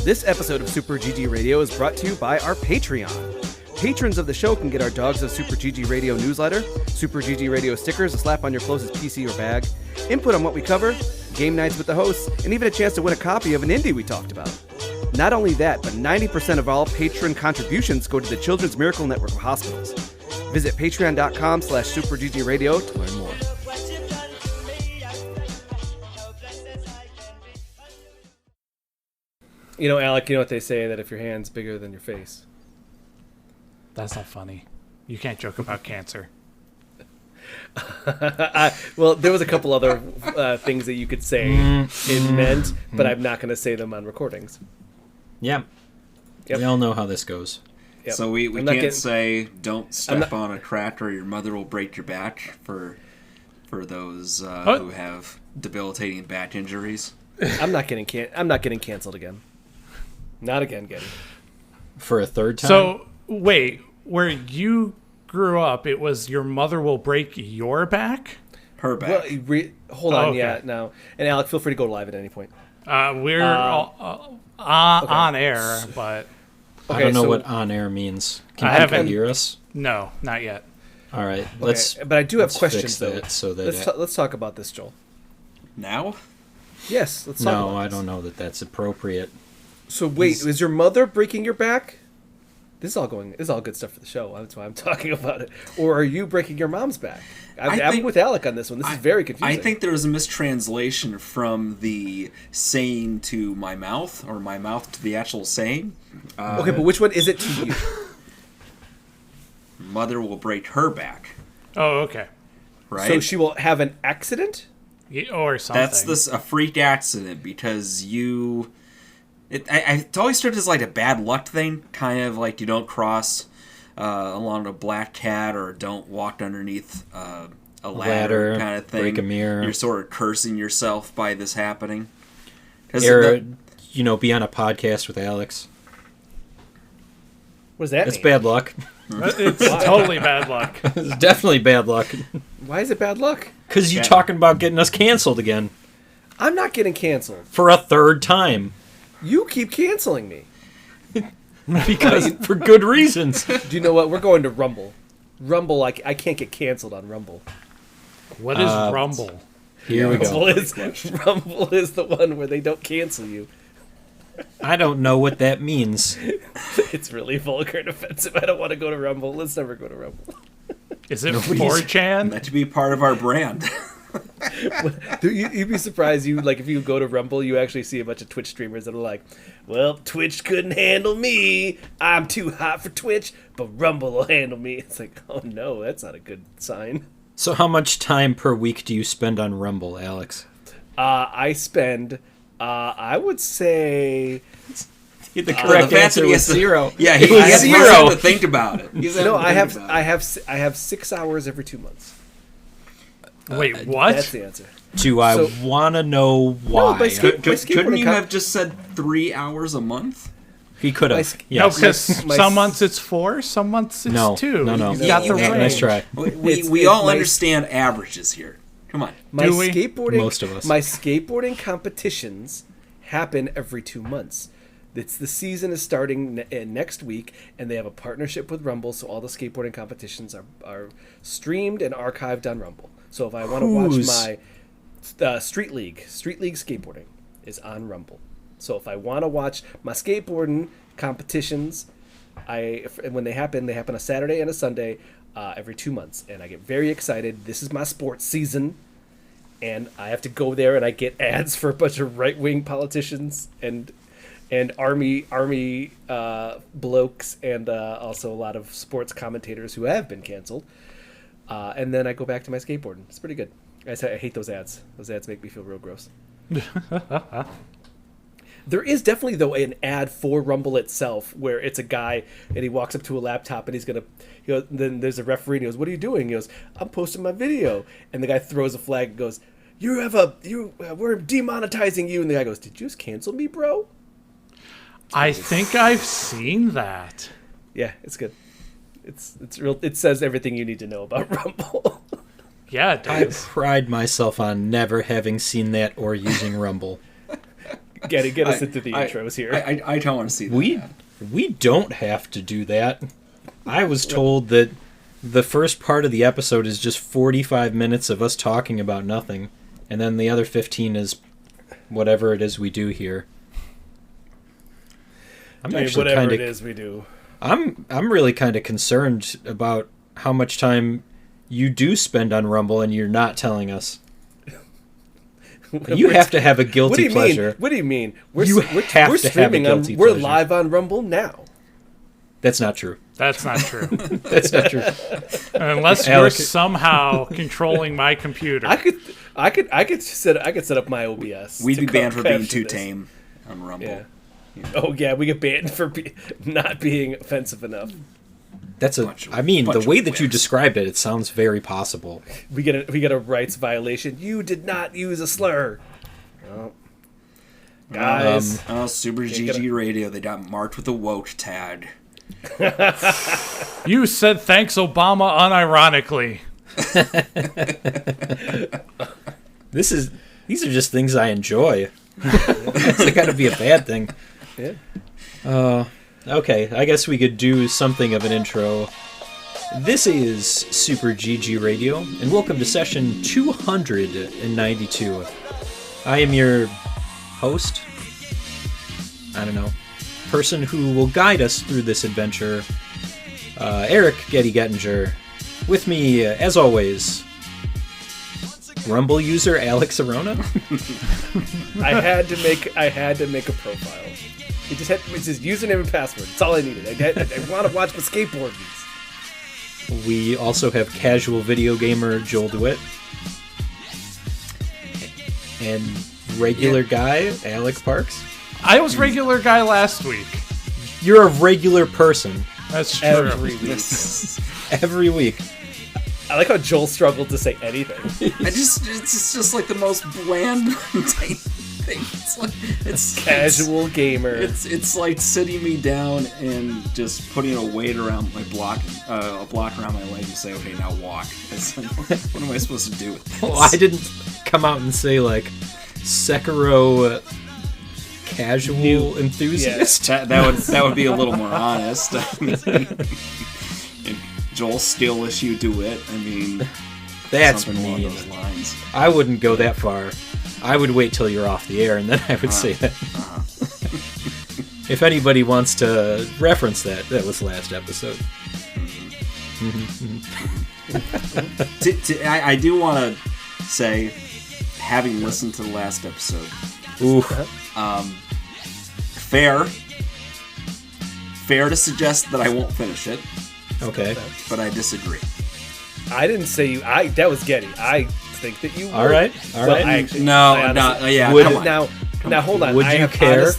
This episode of Super GG Radio is brought to you by our Patreon. Patrons of the show can get our Dogs of Super GG Radio newsletter, Super GG Radio stickers to slap on your closest PC or bag, input on what we cover, game nights with the hosts, and even a chance to win a copy of an indie we talked about. Not only that, but 90% of all patron contributions go to the Children's Miracle Network of hospitals. Visit patreon.com/superggradio to learn more. You know, Alec, you know what they say, that if your hand's bigger than your face. That's not funny. You can't joke about cancer. Well, there was a couple other things that you could say it meant, but I'm not going to say them on recordings. Yeah. Yep. We all know how this goes. Yep. So we can't say, don't step on a crack or your mother will break your back for those who have debilitating back injuries. I'm not getting canceled again. Not again, Getty. For a third time? So, wait, where you grew up, it was your mother will break your back? Her back. Well, hold on, okay. yeah, no. And Alec, feel free to go live at any point. We're on air, but... I don't know what on air means. Can people hear us? No, not yet. All right, but I do have questions, though. So that let's talk about this, Joel. Now? Yes, let's talk about this. No, I don't know that that's appropriate. So wait, is your mother breaking your back? This is all good stuff for the show. That's why I'm talking about it. Or are you breaking your mom's back? I'm with Alec on this one. This is very confusing. I think there was a mistranslation from the saying to my mouth, or my mouth to the actual saying. Okay, but which one is it to you? Mother will break her back. Oh, okay. Right? So she will have an accident? Or something. That's a freak accident because you... It always started as like a bad luck thing, kind of like you don't cross along a black cat or don't walk underneath a ladder kind of thing. Break a mirror. You're sort of cursing yourself by this happening. Be on a podcast with Alex. What does that mean? It's bad luck. It's totally bad luck. It's definitely bad luck. Why is it bad luck? Because you're talking about getting us canceled again. I'm not getting canceled. For a third time. You keep canceling me. Because for good reasons. Do you know what? We're going to Rumble. Rumble, I can't get canceled on Rumble. What is Rumble? Here we go. Rumble is the one where they don't cancel you. I don't know what that means. It's really vulgar and offensive. I don't want to go to Rumble. Let's never go to Rumble. Is it 4chan? Meant to be part of our brand. You'd be surprised. If you go to Rumble, you actually see a bunch of Twitch streamers that are like, "Well, Twitch couldn't handle me. I'm too hot for Twitch, but Rumble will handle me." It's like, oh no, that's not a good sign. So how much time per week do you spend on Rumble, Alex? I spend, I would say... The correct answer was 0. Yeah, he has 0 to think about it. I have 6 hours every 2 months. Wait, what? That's the answer. Do I want to know why? No, couldn't you have just said 3 hours a month? He could have. No, because some months it's 4, some months it's 2. No. You got the range. Nice try. We all understand averages here. Come on. Most of us. My skateboarding competitions happen every 2 months. The season is starting next week, and they have a partnership with Rumble, so all the skateboarding competitions are streamed and archived on Rumble. So if I want to watch my Street League skateboarding is on Rumble. So if I want to watch my skateboarding competitions, when they happen a Saturday and a Sunday every 2 months, and I get very excited. This is my sports season, and I have to go there, and I get ads for a bunch of right-wing politicians and army blokes, and also a lot of sports commentators who have been canceled. And then I go back to my skateboarding. It's pretty good. I hate those ads. Those ads make me feel real gross. There is definitely, though, an ad for Rumble itself where it's a guy and he walks up to a laptop and then there's a referee and he goes, "What are you doing?" He goes, "I'm posting my video." And the guy throws a flag and goes, we're demonetizing you. And the guy goes, "Did you just cancel me, bro?" I think I've seen that. Yeah, it's good. It's real. It says everything you need to know about Rumble. Yeah, it does. I pride myself on never having seen that or using Rumble. Get us into the intros here. I don't want to see that. We don't have to do that. I was told that the first part of the episode is just 45 minutes of us talking about nothing, and then the other 15 is whatever it is we do here. Whatever it is we do. I'm really kind of concerned about how much time you do spend on Rumble and you're not telling us. You have to have a guilty pleasure. What do you mean? We're streaming We're live on Rumble now. That's not true. That's not true. That's not true. Unless you're somehow controlling my computer. I could set up my OBS. We'd be banned for being too tame on Rumble. Yeah. Oh yeah, we get banned for not being offensive enough. The way that you described it, it sounds very possible. We get a rights violation. You did not use a slur. Oh. Guys. Super GG Radio, they got marked with a woke tag. You said thanks, Obama, unironically. These are just things I enjoy. It's got to be a bad thing. Yeah. Okay, I guess we could do something of an intro. This is Super GG Radio, and welcome to session 292. I am your host, person who will guide us through this adventure, Eric Getty Gettinger. With me, as always, Rumble user Alex Arona. I had to make a profile. It's his username and password. That's all I needed. I want to watch my skateboard movies. We also have casual video gamer Joel DeWitte. And regular guy Alex Parks. I was regular guy last week. You're a regular person. That's true. Every week. Every week. I like how Joel struggled to say anything. It's just like the most bland thing. It's casual gamer. It's like sitting me down and just putting a weight around my block, a block around my leg, and say, "Okay, now walk." It's like, what am I supposed to do with this? Well, I didn't come out and say like Sekiro casual enthusiast. Yeah, that would be a little more honest. And Joel still issue DeWitte. I mean, that's something mean. along those lines. I wouldn't go that far. I would wait till you're off the air, and then I would say that. If anybody wants to reference that was last episode. I do want to say, having listened to the last episode, fair to suggest that I won't finish it. Okay. But I disagree. I didn't say you. That was Getty. I think that you would. All right. Now hold on. Would you care?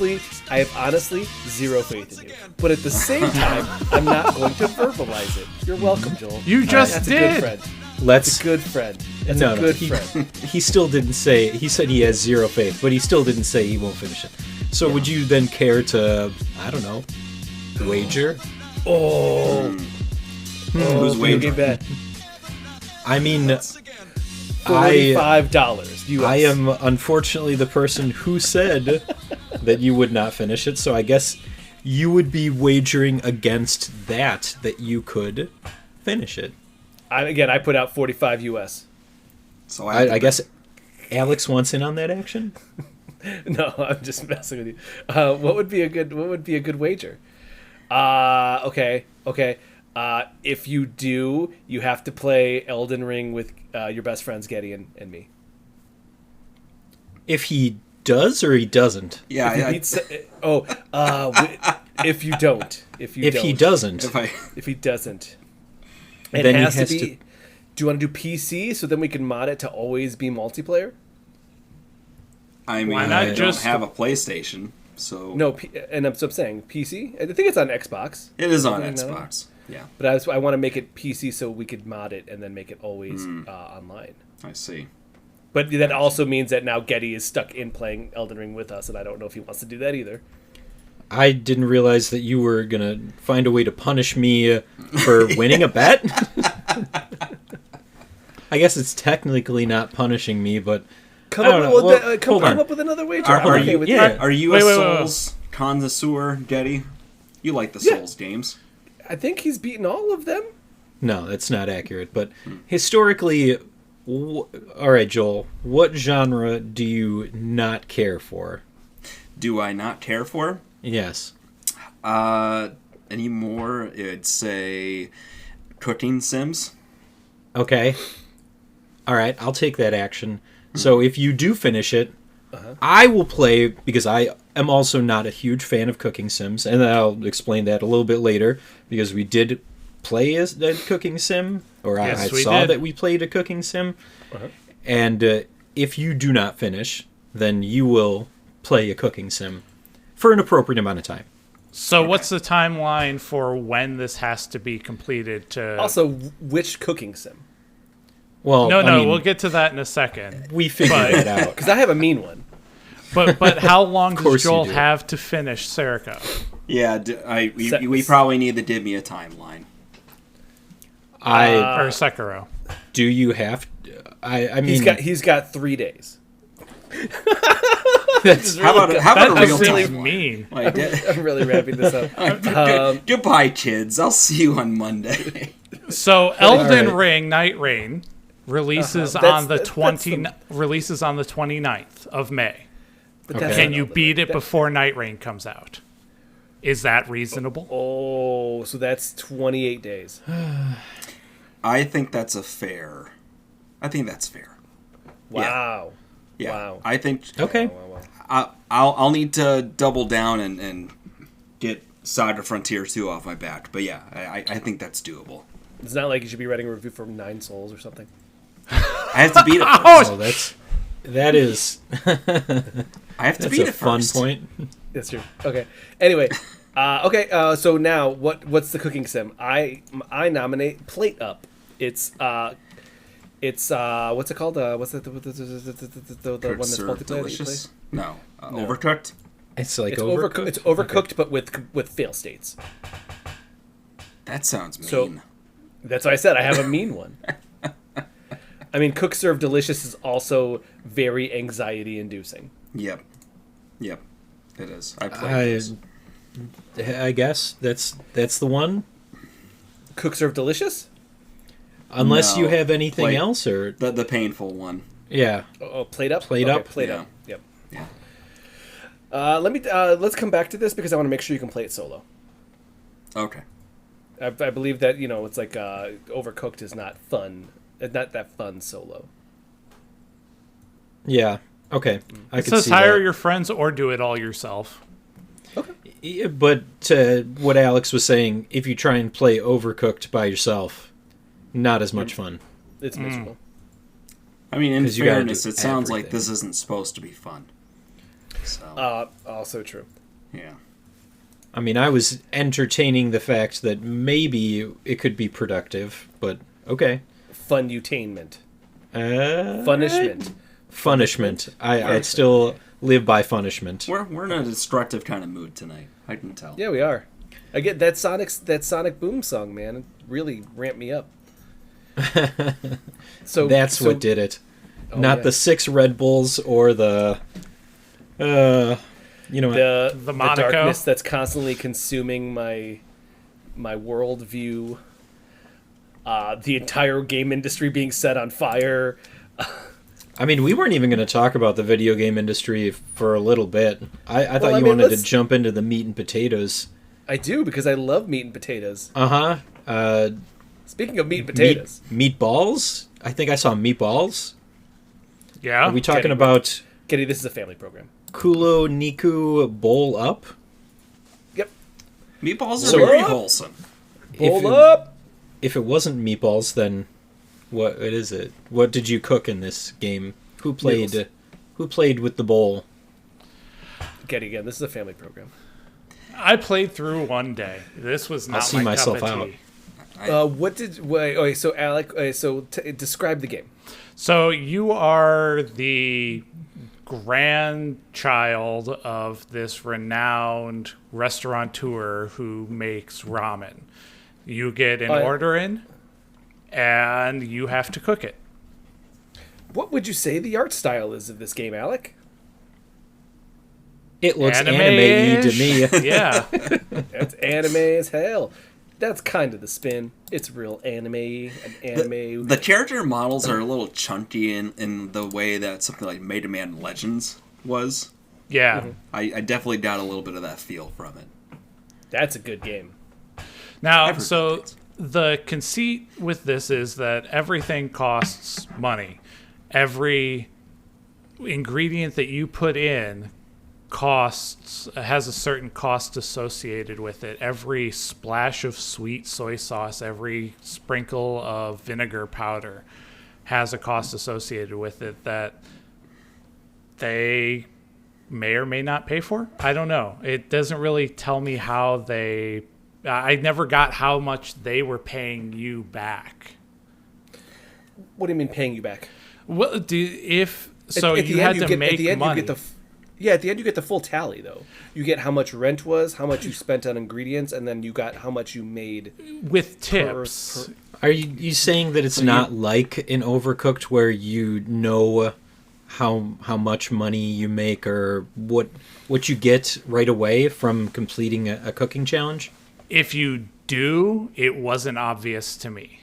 I have honestly zero faith in you. But at the same time, I'm not going to verbalize it. You're welcome, Joel. You just That's did. A good friend. That's a good friend. That's a good friend. He still didn't say. He said he has zero faith, but he still didn't say he won't finish it. So would you then care to, I don't know, wager? Who's wagering? I mean, $45 US. I am unfortunately the person who said that you would not finish it, so I guess you would be wagering against that you could finish it. I put out 45 US. So I guess Alex wants in on that action. No, I'm just messing with you. What would be a good wager? Okay. If you do, you have to play Elden Ring with your best friends Getty and me. If he does or he doesn't? Yeah. If you don't. If he doesn't. If he doesn't. Then it has to be. Do you want to do PC so then we can mod it to always be multiplayer? I mean, I don't have a PlayStation, so no. And I'm saying PC. I think it's on Xbox. It is on Xbox. Yeah, but I want to make it PC so we could mod it and then make it always online. I see. But that also means that now Getty is stuck in playing Elden Ring with us, and I don't know if he wants to do that either. I didn't realize that you were going to find a way to punish me for winning a bet. I guess it's technically not punishing me, but Come I don't know. Well, come hold on. up with another wager. Are, I'm are okay you with yeah. that. are you Wait, a wait, wait, Souls connoisseur, Getty? You like the Yeah. Souls games. I think he's beaten all of them. No, that's not accurate. But historically, all right, Joel, what genre do you not care for? Do I not care for? Yes. Anymore, it'd say cooking sims. Okay. All right, I'll take that action. So if you do finish it, I will play, because I am also not a huge fan of cooking sims, and I'll explain that a little bit later, because we did play a cooking sim, or Yes, I we saw did. that we played a cooking sim. And if you do not finish, then you will play a cooking sim for an appropriate amount of time. So what's the timeline for when this has to be completed to... Also, which cooking sim? Well, No, I mean, we'll get to that in a second. we figured that out. Because I have a mean one. But how long does course you Joel do. have to finish Serica? Yeah, we probably need to give me a timeline. I Or Sekiro? do you have? I mean, He's got 3 days. that's How about a That's real really timeline? mean. Like, I'm really wrapping this up. goodbye, kids. I'll see you on Monday. So Elden right. Ring Night Rain releases Uh-huh. on the That's 29th of May. But Okay. that's Can not you Elden beat Ring. it before Night Rain comes out? Is that reasonable? Oh, so that's 28 days. I think that's fair. Wow. Yeah. Wow. I think okay. Wow. I'll need to double down and get Saga Frontier 2 off my back. But yeah, I think that's doable. It's not like you should be writing a review for 9 Souls or something. I have to beat it first. Oh, that is I have to that's beat a it fun first. point. That's true. Okay. Anyway, so now what's the cooking sim? I nominate Plate Up. It's what's it called? What's the one that's Serve multiplayer that you play? delicious? No. Overcooked? It's like It's overcooked. It's overcooked, but with fail states. That sounds mean. So- That's why I said I have a mean one. I mean, Cook Serve Delicious is also very anxiety inducing. Yep. It is. I played those. I guess that's the one. Cook Serve Delicious? Unless No, you have anything plate. else, or The painful one. yeah. Oh, Plate Up? Plate Okay, Up? Plate Yeah. Up. Yep. Yeah. Let's come back to this because I want to make sure you can play it solo. Okay. I believe that, it's like Overcooked is not fun. Not that fun solo. Yeah. Okay. I It can says see hire that. your friends or do it all yourself. Yeah, but what Alex was saying, if you try and play Overcooked by yourself, not as much fun. It's miserable. I mean, in 'Cause you gotta fairness, do it sounds like everything. this isn't supposed to be fun. So, Also true. yeah. I mean, I was entertaining the fact that maybe it could be productive, but okay. Funutainment. Uh, Punishment. Punishment. I'd still live by punishment. We're in a destructive kind of mood tonight. I can tell. Yeah, we are. I get that Sonic Boom song, man. It really ramped me up. That's what did it. Not yeah. the 6 Red Bulls or the the The Monaco. darkness that's constantly consuming my worldview. The entire game industry being set on fire. I mean, we weren't even going to talk about the video game industry for a little bit. I thought you mean, wanted to let's- jump into the meat and potatoes. I do because I love meat and potatoes. Uh-huh. Speaking of meat and potatoes, Meatballs? I think I saw meatballs. Yeah. Are we talking Getty, about Kitty, this is a family program. KuloNiku Bowl Up? Yep. Meatballs are So- very wholesome. Bowl up. If it wasn't meatballs, then what is it? What did you cook in this game? Who played? Noodles. Who played with the bowl? Getty, again, this is a family program. I played through one day. This was not see my myself cup of out. tea. Okay, so Alec, describe the game. So you are the grandchild of this renowned restaurateur who makes ramen. You get an Oh, yeah. order in, and you have to cook it. What would you say the art style is of this game, Alec? It looks anime-y to me. Yeah. That's anime as hell. That's kind of the spin. It's real anime. The character models are a little chunky in the way that something like Mega Man Legends was. Yeah. Mm-hmm. I definitely got a little bit of that feel from it. That's a good game. Now, so the conceit with this is that everything costs money. Every ingredient that you put in has a certain cost associated with it. Every splash of sweet soy sauce, every sprinkle of vinegar powder has a cost associated with it that they may or may not pay for. I don't know. It doesn't really tell me how they... I never got how much they were paying you back. What do you mean paying you back? Well, At the had to make money. At the end you get the full tally, though. You get how much rent was, how much you spent on ingredients, and then you got how much you made with tips. Are you saying that it's not like in Overcooked where you know how much money you make or what you get right away from completing a cooking challenge? If you do, it wasn't obvious to me.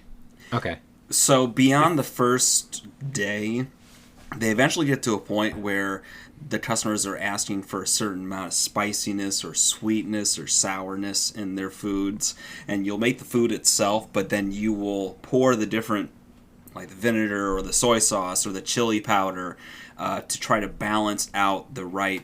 Okay. So beyond the first day, they eventually get to a point where the customers are asking for a certain amount of spiciness or sweetness or sourness in their foods, and you'll make the food itself, but then you will pour the different, like the vinegar or the soy sauce or the chili powder, to try to balance out the right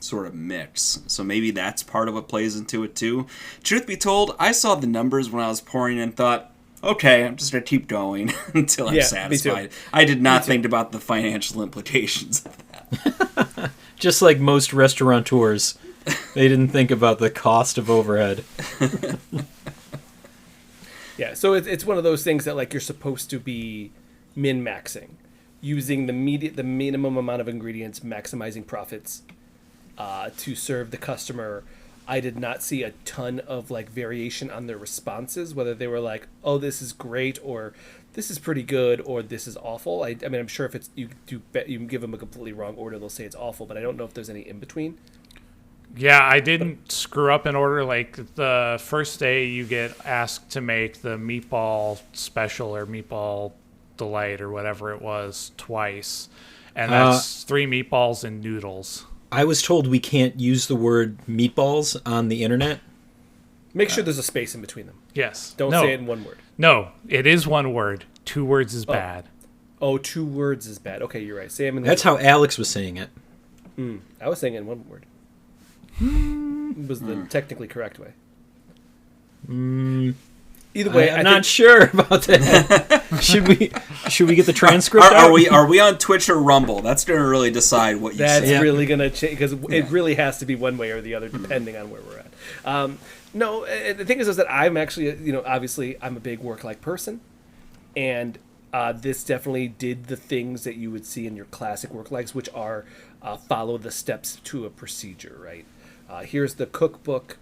sort of mix. So maybe that's part of what plays into it too. Truth be told, I saw the numbers when I was pouring and thought, okay, I'm just going to keep going until I'm satisfied. I did not think about the financial implications of that. Just like most restaurateurs, they didn't think about the cost of overhead. Yeah, so it's one of those things that like you're supposed to be min-maxing, using the minimum amount of ingredients, maximizing profits to serve the customer. I did not see a ton of like variation on their responses, whether they were like, "Oh, this is great," or "This is pretty good," or "This is awful." I mean, I'm sure if it's you can give them a completely wrong order, they'll say it's awful, but I don't know if there's any in between. Yeah, I didn't screw up an order. Like the first day, you get asked to make the meatball special or meatball delight or whatever it was twice, and that's 3 meatballs and noodles. I was told we can't use the word meatballs on the internet. Make sure there's a space in between them. Yes. Don't say it in one word. No, it is one word. 2 words is bad. Oh, 2 words is bad. Okay, you're right. Say them in That's how Alex was saying it. I was saying it in one word. It was the technically correct way. Either way, I'm not sure about that. Should we get the transcript? Are we on Twitch or Rumble? That's going to really decide what you say. That's really going to change because it really has to be one way or the other depending on where we're at. No, the thing is that I'm actually, obviously I'm a big work-like person, and this definitely did the things that you would see in your classic work-likes, which are follow the steps to a procedure, right? Here's the cookbook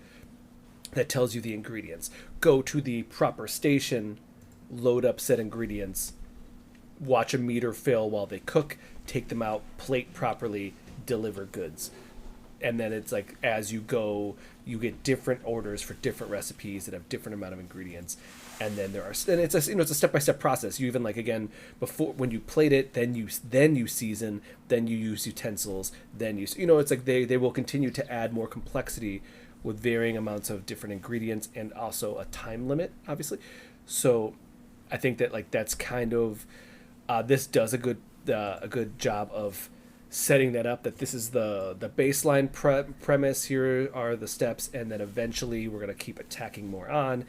that tells you the ingredients. Go to the proper station, load up said ingredients, watch a meter fill while they cook, take them out, plate properly, deliver goods. And then it's like as you go, you get different orders for different recipes that have different amount of ingredients. And then it's a step-by-step process. You even before when you plate it, then you season, then you use utensils, then it's like they will continue to add more complexity with varying amounts of different ingredients and also a time limit, obviously. So I think that that's kind of this does a good job of setting that up, that this is the baseline premise. Here are the steps, and then eventually we're going to keep attacking more on,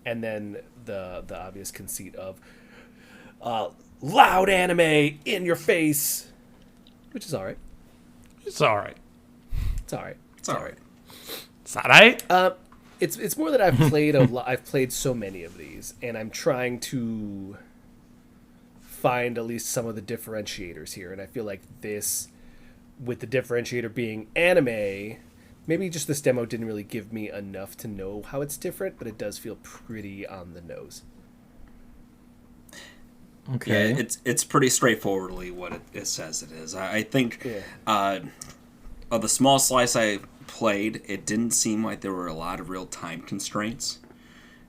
and then the obvious conceit of loud anime in your face, which is all right. It's all right. It's all right. It's all right. It's all right. It's more that I've played I've played so many of these, and I'm trying to find at least some of the differentiators here, and I feel like this, with the differentiator being anime, maybe just this demo didn't really give me enough to know how it's different, but it does feel pretty on the nose. Okay. Yeah, it's pretty straightforwardly what it says it is. I think of the small slice I played, it didn't seem like there were a lot of real time constraints.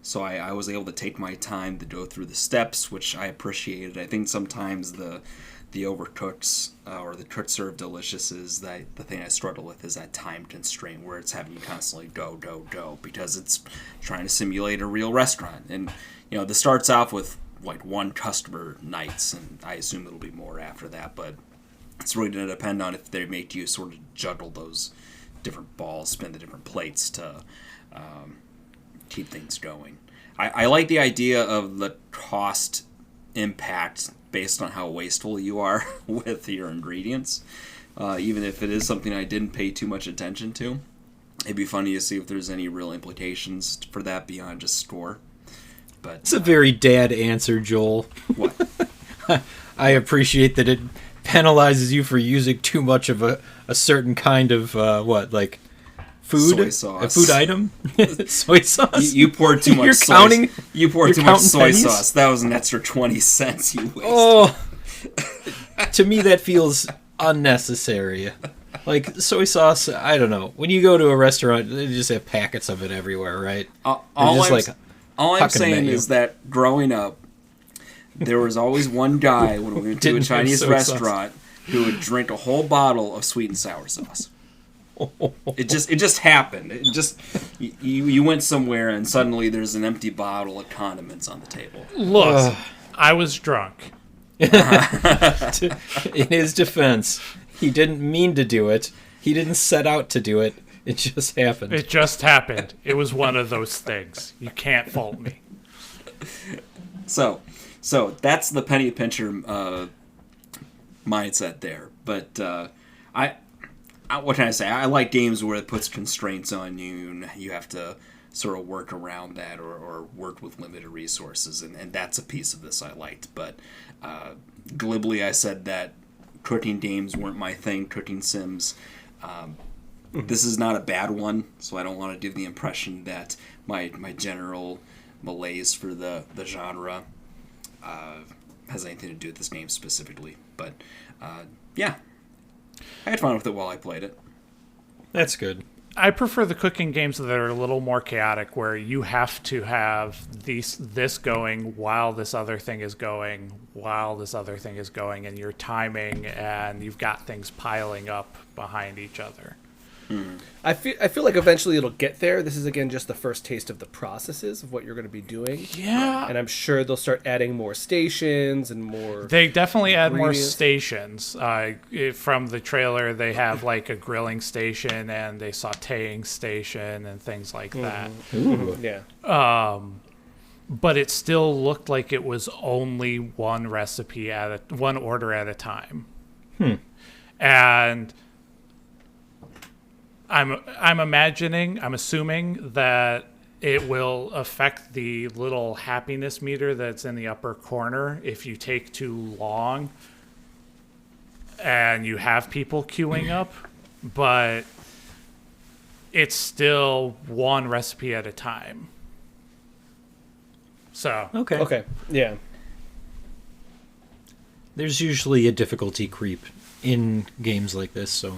So I was able to take my time to go through the steps, which I appreciated. I think sometimes the overcooks or the quick serve delicious is that the thing I struggle with is that time constraint where it's having you constantly go because it's trying to simulate a real restaurant. And this starts off with like one customer nights, and I assume it'll be more after that, but it's really going to depend on if they make you sort of juggle those different balls, spin the different plates to keep things going. I like the idea of the cost impact based on how wasteful you are with your ingredients, even if it is something I didn't pay too much attention to. It'd be funny to see if there's any real implications for that beyond just score. But it's a very dad answer, Joel. What? I appreciate that it penalizes you for using too much of a certain kind of food, soy sauce. A food item. Soy sauce. You poured too much. You poured too much soy pennies? sauce. That was an extra 20 cents you wasted. Oh, to me that feels unnecessary. Like soy sauce, I don't know. When you go to a restaurant, they just have packets of it everywhere, right? All I'm saying is that growing up, there was always one guy when we went to a Chinese restaurant who would drink a whole bottle of sweet and sour sauce. It just happened. It just you went somewhere and suddenly there's an empty bottle of condiments on the table. Look, I was drunk. In his defense, he didn't mean to do it. He didn't set out to do it. It just happened. It just happened. It was one of those things. You can't fault me. So that's the penny pincher mindset there. But what can I say? I like games where it puts constraints on you, and you have to sort of work around that or work with limited resources, and that's a piece of this I liked. But glibly, I said that cooking games weren't my thing, cooking sims. This is not a bad one, so I don't want to give the impression that my general malaise for the genre has anything to do with this game specifically. But yeah, I had fun with it while I played it. That's good. I prefer the cooking games that are a little more chaotic, where you have to have this going while this other thing is going, and you're timing, and you've got things piling up behind each other. I feel like eventually it'll get there. This is again just the first taste of the processes of what you're going to be doing. Yeah, and I'm sure they'll start adding more stations and more. They definitely add more stations. From the trailer, they have like a grilling station and a sautéing station and things like that. Ooh. Yeah. But it still looked like it was only one recipe one order at a time. And I'm assuming that it will affect the little happiness meter that's in the upper corner if you take too long and you have people queuing up, but it's still one recipe at a time. So Okay. Yeah. There's usually a difficulty creep in games like this, so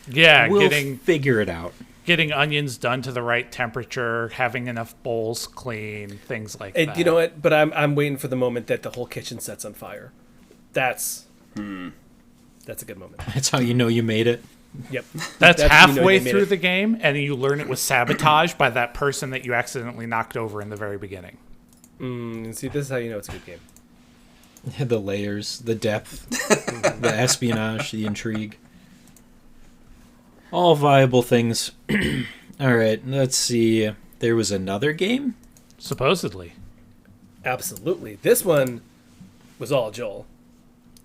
yeah, we'll figure it out. Getting onions done to the right temperature, having enough bowls clean, things like that. You know what? But I'm waiting for the moment that the whole kitchen sets on fire. That's a good moment. That's how you know you made it. Yep. That's halfway through the game, and you learn it was sabotaged by that person that you accidentally knocked over in the very beginning. See, this is how you know it's a good game. The layers, the depth, the espionage, the intrigue. All viable things. All right, let's see. There was another game? Supposedly. Absolutely. This one was all Joel.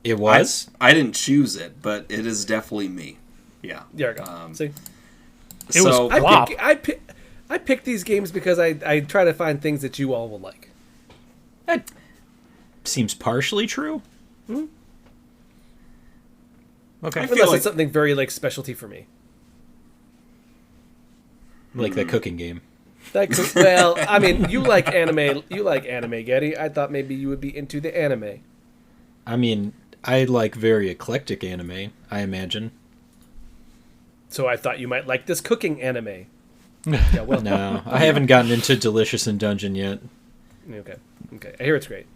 It was? I didn't choose it, but it is definitely me. Yeah. There we go. See? It was Plop. I pick these games because I try to find things that you all will like. That seems partially true. Mm-hmm. Okay. Unless it's something very specialty for me. Like that cooking game. Well, I mean, you like anime, Getty. I thought maybe you would be into the anime. I mean, I like very eclectic anime, I imagine. So I thought you might like this cooking anime. Yeah, well, no, I haven't gotten into Delicious in Dungeon yet. Okay. I hear it's great.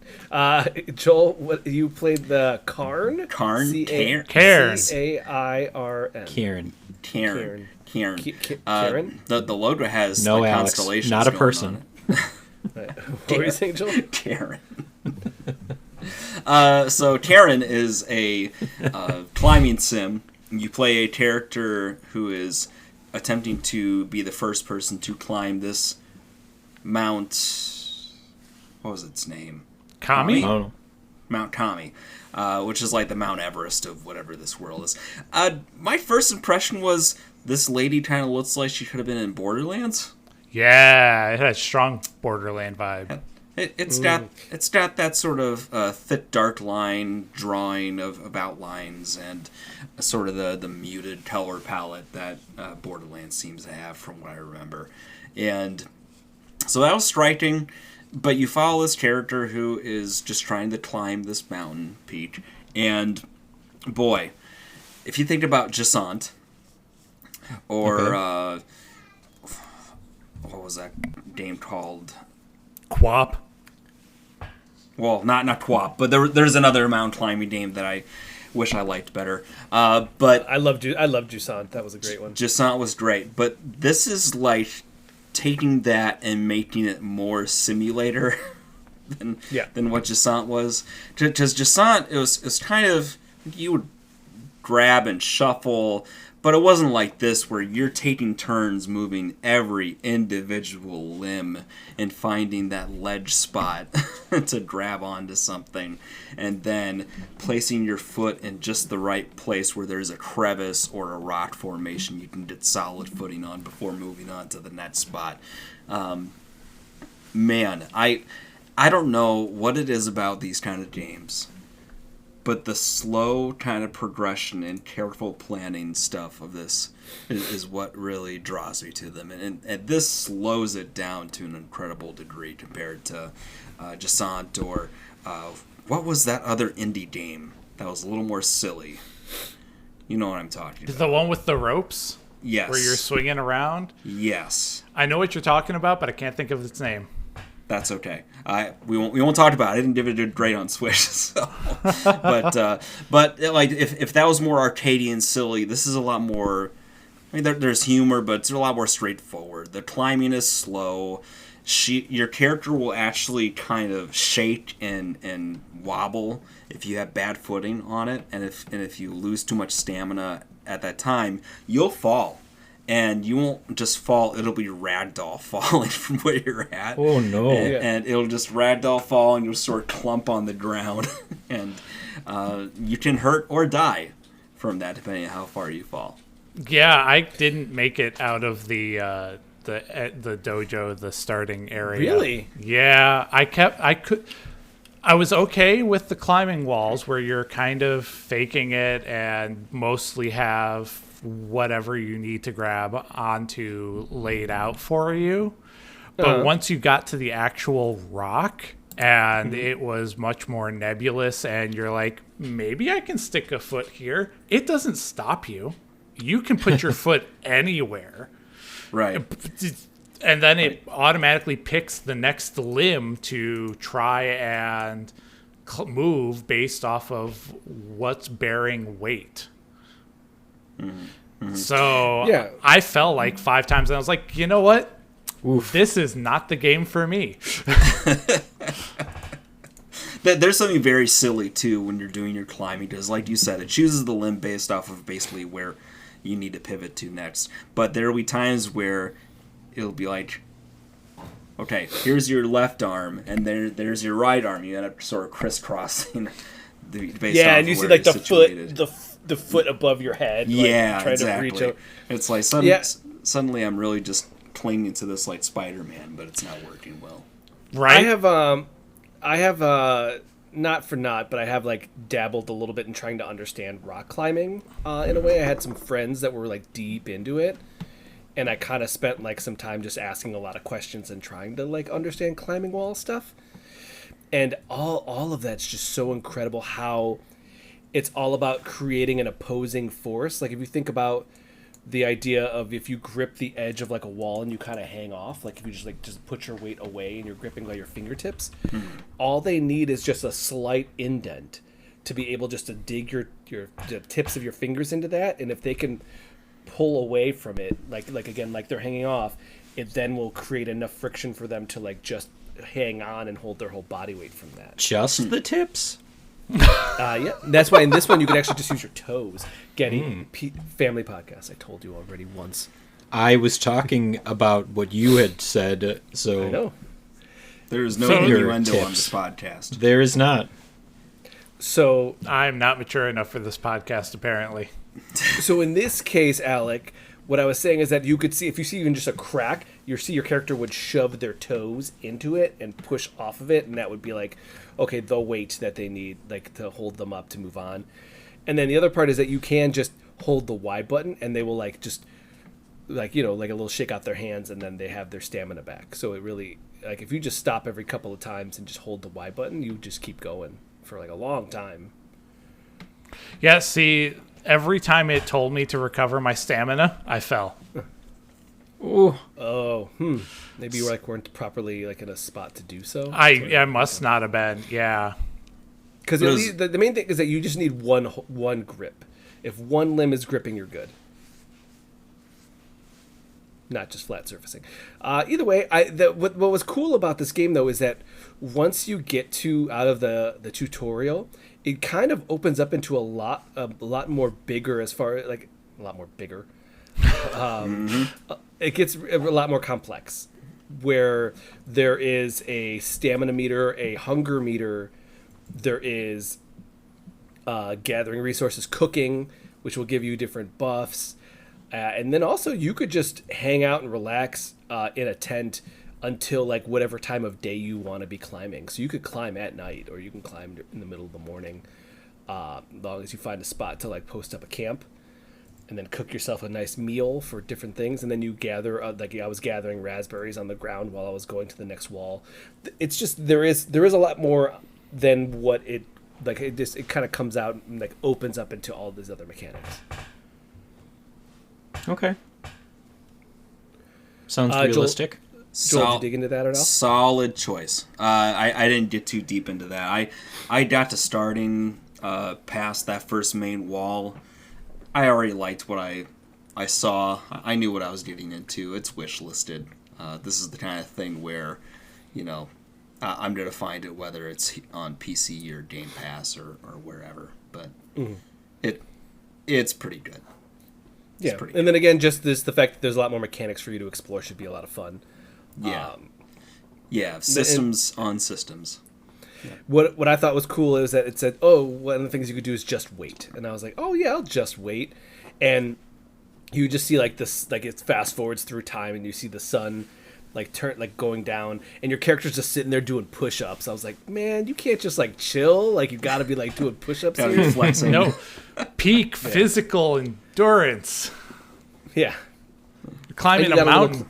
Joel, what you played the Cairn? Cairn? Cairn. Cairn. Cairn. Cairn. The logo has no, like Alex, constellations. not a person. What were you saying, Joel? Cairn. So Cairn is a climbing sim. You play a character who is attempting to be the first person to climb this Mount. What was its name? Kami? Oh. Mount Kami, which is like the Mount Everest of whatever this world is. My first impression was this lady kind of looks like she could have been in Borderlands. Yeah, it had a strong Borderland vibe. It's got that sort of thick, dark line drawing of outlines and sort of the muted color palette that Borderlands seems to have, from what I remember. And so that was striking. But you follow this character who is just trying to climb this mountain peak. And, boy, if you think about Jacint, or, what was that game called? Quap. Well, not Quap, but there's another mountain climbing game that I wish I liked better. But I loved Jacint. That was a great one. Jacint was great. But this is like taking that and making it more simulator than what Jacint was. Because Jacint, it was kind of, you would grab and shuffle, but it wasn't like this where you're taking turns moving every individual limb and finding that ledge spot to grab onto something, and then placing your foot in just the right place where there's a crevice or a rock formation you can get solid footing on before moving on to the next spot. Man, I don't know what it is about these kind of games, but the slow kind of progression and careful planning stuff of this is what really draws me to them. And this slows it down to an incredible degree compared to Jacint or what was that other indie game that was a little more silly? You know what I'm talking about. The one with the ropes? Yes. Where you're swinging around? Yes. I know what you're talking about, but I can't think of its name. That's okay. We won't talk about it. I didn't give it a grade on Switch. So. but like if that was more arcadey and silly, this is a lot more. I mean, there's humor, but it's a lot more straightforward. The climbing is slow. Your character will actually kind of shake and wobble if you have bad footing on it, and if you lose too much stamina at that time, you'll fall. And you won't just fall, it'll be ragdoll falling from where you're at. Oh, no. And it'll just ragdoll fall, and you'll sort of clump on the ground. And you can hurt or die from that, depending on how far you fall. Yeah, I didn't make it out of the dojo, the starting area. Really? Yeah, I was okay with the climbing walls where you're kind of faking it and mostly have whatever you need to grab onto laid out for you. But once you got to the actual rock and it was much more nebulous and you're like, maybe I can stick a foot here. It doesn't stop you. You can put your foot anywhere. Right. And then it automatically picks the next limb to try and move based off of what's bearing weight. Mm-hmm. So I fell like 5 times and I was like, you know what? Oof. This is not the game for me. There's something very silly too when you're doing your climbing, because like you said, it chooses the limb based off of basically where you need to pivot to next. But there will be times where it'll be like, okay, here's your left arm, and there's your right arm. You end up sort of crisscrossing. And you see like the foot above your head. Like, exactly. To reach out. It's like suddenly I'm really just clinging to this like Spider-Man, but it's not working well. Right. I have not for naught, but I have like dabbled a little bit in trying to understand rock climbing. In a way, I had some friends that were like deep into it, and I kind of spent like some time just asking a lot of questions and trying to like understand climbing wall stuff. And all of that's just so incredible how it's all about creating an opposing force. Like if you think about the idea of if you grip the edge of like a wall and you kind of hang off, like if you just put your weight away and you're gripping by your fingertips, all they need is just a slight indent to be able just to dig the tips of your fingers into that. And if they can pull away from it, like again, like they're hanging off, it then will create enough friction for them to like just hang on and hold their whole body weight from that. Just the tips? Yeah, that's why in this one you can actually just use your toes. Getty, family podcast. I told you already once. I was talking about what you had said, so I know. There's no innuendo on this podcast. There is not. So I'm not mature enough for this podcast, apparently. So in this case, Alec, what I was saying is that you could see, if you see even just a crack, your character would shove their toes into it and push off of it, and that would be like, okay, the weight that they need, like, to hold them up to move on. And then the other part is that you can just hold the Y button, and they will, like, just, like, you know, like a little shake out their hands, and then they have their stamina back. So it really, like, if you just stop every couple of times and just hold the Y button, you just keep going for, like, a long time. Yeah, see, every time it told me to recover my stamina, I fell. Ooh. Oh, maybe you weren't properly like in a spot to do so. I must not have been. Yeah, because the main thing is that you just need one grip. If one limb is gripping, you're good. Not just flat surfacing. Either way, what was cool about this game though is that once you get out of the tutorial, it kind of opens up into a lot more bigger as far as like a lot more bigger. It gets a lot more complex, where there is a stamina meter, a hunger meter, there is gathering resources, cooking, which will give you different buffs, and then also you could just hang out and relax in a tent until like whatever time of day you want to be climbing. So you could climb at night, or you can climb in the middle of the morning, as long as you find a spot to like post up a camp. And then cook yourself a nice meal for different things, and then you gather. Like I was gathering raspberries on the ground while I was going to the next wall. It's just there is a lot more than what it like. It kind of comes out and like opens up into all these other mechanics. Okay. Sounds realistic. Joel, did you dig into that at all? Solid choice. I didn't get too deep into that. I got to starting past that first main wall. I already liked what I saw. I knew what I was getting into. It's wish listed. This is the kind of thing where, you know, I'm going to find it whether it's on PC or Game Pass or wherever. But it's pretty good. Yeah, and then again, just the fact that there's a lot more mechanics for you to explore should be a lot of fun. Yeah, systems on systems. What I thought was cool is that it said, oh, one of the things you could do is just wait. And I was like, oh, yeah, I'll just wait. And you just see, like, this, like, it fast forwards through time, and you see the sun, like, going down, and your character's just sitting there doing push-ups. I was like, man, you can't just, like, chill. Like, you got to be, like, doing push-ups. Flexing. No. Peak physical endurance. Yeah. You're climbing a mountain.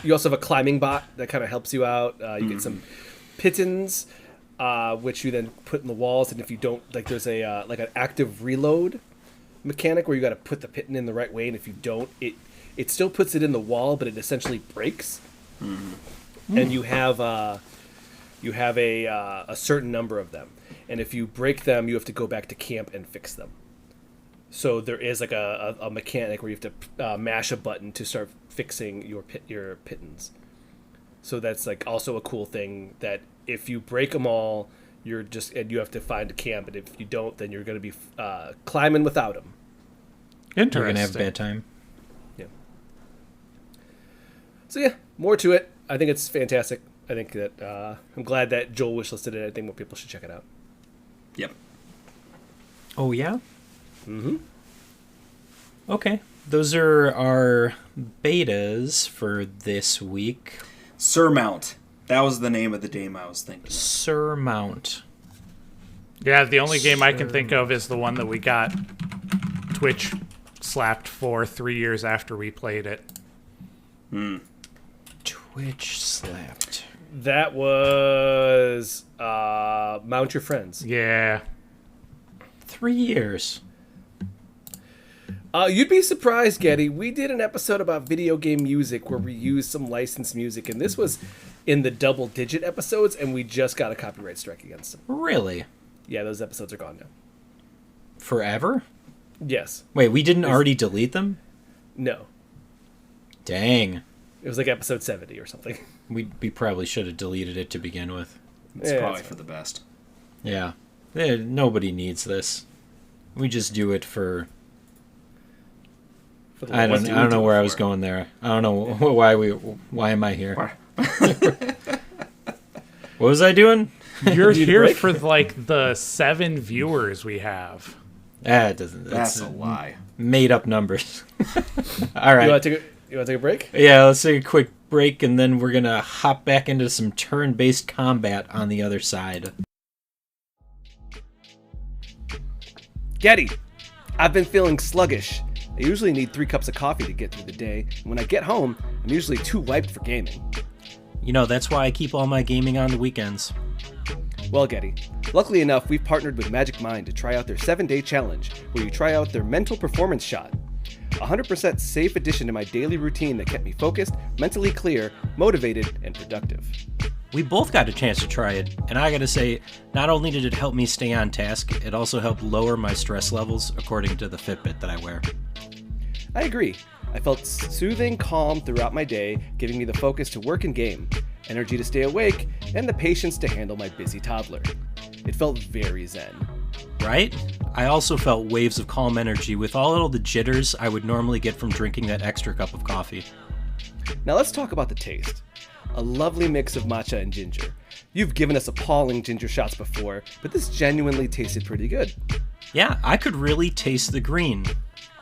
You also have a climbing bot that kind of helps you out. You get some pittons, which you then put in the walls, and if you don't, like, there's a like an active reload mechanic where you got to put the piton in the right way, and if you don't, it still puts it in the wall, but it essentially breaks. And you have a certain number of them, and if you break them, you have to go back to camp and fix them. So there is like a mechanic where you have to mash a button to start fixing your pittons. So that's like also a cool thing, that if you break them all, you have to find a camp, and if you don't, then you're going to be climbing without them. Interesting. You're going to have a bad time. Yeah. So yeah, more to it. I think it's fantastic. I think that I'm glad that Joel wishlisted it. I think more people should check it out. Yep. Oh yeah? Mm-hmm. Okay. Those are our betas for this week. Surmount. That was the name of the game I was thinking of. Surmount. Yeah, the only game I can think of is the one that we got Twitch slapped for 3 years after we played it. Twitch slapped. That was Mount Your Friends. Yeah. 3 years. You'd be surprised, Getty. We did an episode about video game music where we used some licensed music, and this was in the double-digit episodes, and we just got a copyright strike against them. Really? Yeah, those episodes are gone now. Forever? Yes. Wait, we didn't already delete them? No. Dang. It was like episode 70 or something. We probably should have deleted it to begin with. It's probably for the best. Yeah. Nobody needs this. We just do it for... I don't know where I was going there. I don't know why am I here? What was I doing? You're here for like the 7 viewers we have. It doesn't. That's a lie. Made up numbers. All right. You want to take a break? Yeah, let's take a quick break, and then we're gonna hop back into some turn-based combat on the other side. Getty, I've been feeling sluggish. I usually need 3 cups of coffee to get through the day, and when I get home, I'm usually too wiped for gaming. You know, that's why I keep all my gaming on the weekends. Well, Getty, luckily enough, we've partnered with Magic Mind to try out their 7-day challenge, where you try out their mental performance shot. 100% safe addition to my daily routine that kept me focused, mentally clear, motivated, and productive. We both got a chance to try it, and I gotta say, not only did it help me stay on task, it also helped lower my stress levels, according to the Fitbit that I wear. I agree. I felt soothing calm throughout my day, giving me the focus to work and game, energy to stay awake, and the patience to handle my busy toddler. It felt very zen. Right? I also felt waves of calm energy with all the jitters I would normally get from drinking that extra cup of coffee. Now let's talk about the taste. A lovely mix of matcha and ginger. You've given us appalling ginger shots before, but this genuinely tasted pretty good. Yeah, I could really taste the green.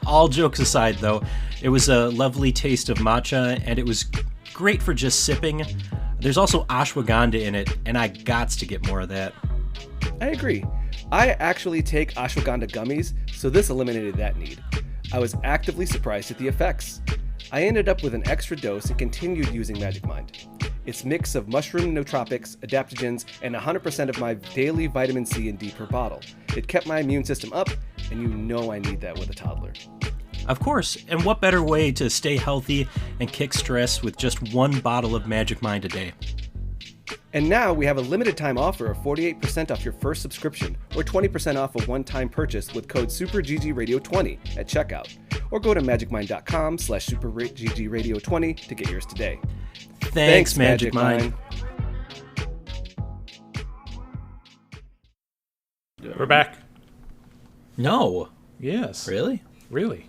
All jokes aside, though, it was a lovely taste of matcha, and it was great for just sipping. There's also ashwagandha in it, and I gots to get more of that. I agree. I actually take ashwagandha gummies, so this eliminated that need. I was actively surprised at the effects. I ended up with an extra dose and continued using Magic Mind. Its mix of mushroom nootropics, adaptogens, and 100% of my daily vitamin C and D per bottle. It kept my immune system up, and you know I need that with a toddler. Of course, and what better way to stay healthy and kick stress with just 1 bottle of Magic Mind a day? And now we have a limited time offer of 48% off your first subscription, or 20% off a one-time purchase with code SuperGGRadio20 at checkout. Or go to magicmind.com/SuperGGRadio20 to get yours today. Thanks, Magic Mind. We're back. No. Yes. Really? Really.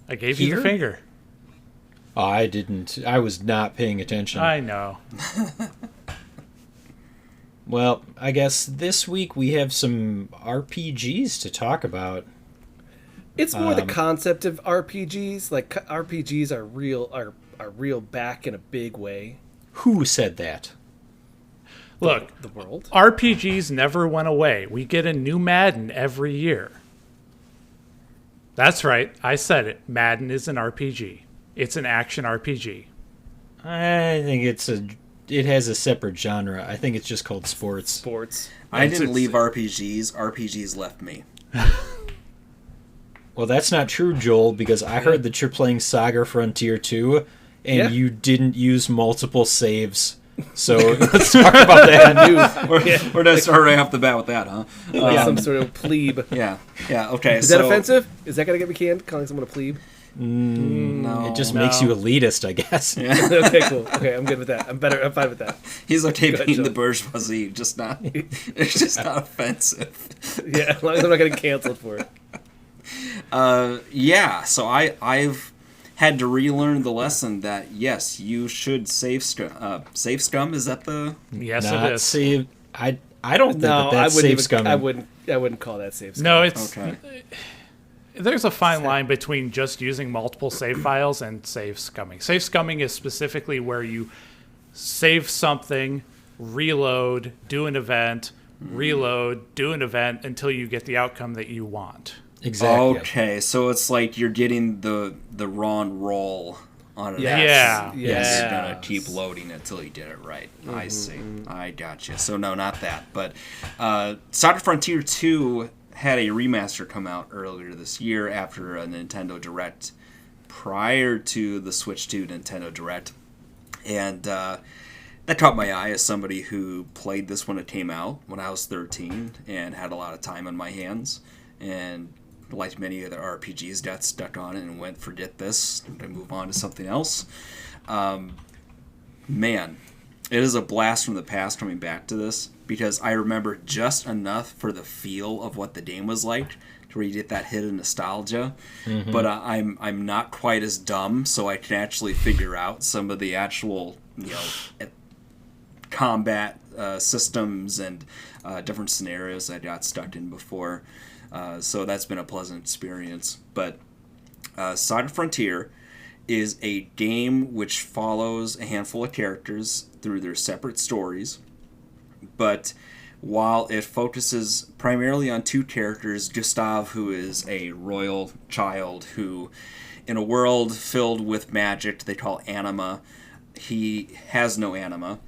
I gave you the finger. Oh, I didn't. I was not paying attention. I know. Well, I guess this week we have some RPGs to talk about. It's more the concept of RPGs. Like RPGs are real back in a big way. Who said that? Look, the world. RPGs never went away. We get a new Madden every year. That's right. I said it. Madden is an RPG. It's an action RPG. I think it has a separate genre. I think it's just called sports. I didn't leave RPGs. RPGs left me. Well, that's not true, Joel, because I heard that you're playing Saga Frontier 2, and you didn't use multiple saves. So let's talk about that. We're going to start right off the bat with that, huh? Some sort of plebe. Yeah, okay. Is that offensive? Is that going to get me canned, calling someone a plebe? No. It just makes you elitist, I guess. Yeah. Okay, cool. Okay, I'm good with that. I'm fine with that. He's okay being the bourgeoisie, it's just not offensive. Yeah, as long as I'm not getting canceled for it. So I've had to relearn the lesson that yes, you should save scum. Save scum, is that the? Yes, not it is. Save. I don't think that's save scum. I wouldn't call that save scum. No, it's okay. There's a fine line between just using multiple save files and save scumming. Save scumming is specifically where you save something, reload, do an event, reload, do an event until you get the outcome that you want. Exactly. Okay, so it's like you're getting the raw and roll on an Yeah. Yes. You're going to keep loading it until you did it right. I see. I gotcha. So, no, not that. But Saga Frontier 2 had a remaster come out earlier this year after a Nintendo Direct prior to the Switch 2 Nintendo Direct. And that caught my eye as somebody who played this when it came out when I was 13 and had a lot of time on my hands. And like many other RPGs, got stuck on it and went, forget this, and move on to something else. Man, it is a blast from the past coming back to this, because I remember just enough for the feel of what the game was like to where you get that hit of nostalgia. Mm-hmm. But I'm not quite as dumb, so I can actually figure out some of the actual, combat systems and different scenarios I got stuck in before. So that's been a pleasant experience. But Saga Frontier is a game which follows a handful of characters through their separate stories. But while it focuses primarily on two characters, Gustav, who is a royal child who, in a world filled with magic they call anima, he has no anima.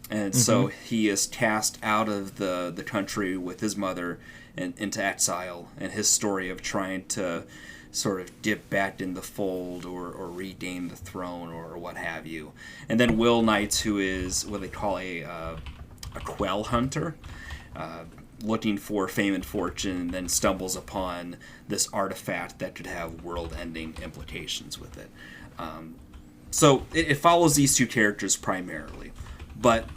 And so he is cast out of the country with his mother and into exile, and his story of trying to sort of dip back in the fold or regain the throne or what have you. And then Will Knight, who is what they call a quell hunter, looking for fame and fortune, and then stumbles upon this artifact that could have world-ending implications with it. So it follows these two characters primarily. But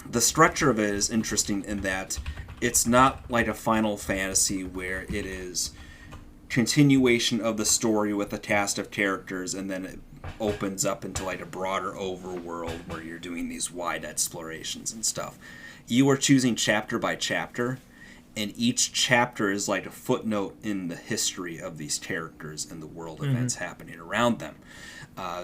the structure of it is interesting in that it's not like a Final Fantasy where it is continuation of the story with a cast of characters and then it opens up into like a broader overworld where you're doing these wide explorations and stuff. You are choosing chapter by chapter, and each chapter is like a footnote in the history of these characters and the world events happening around them.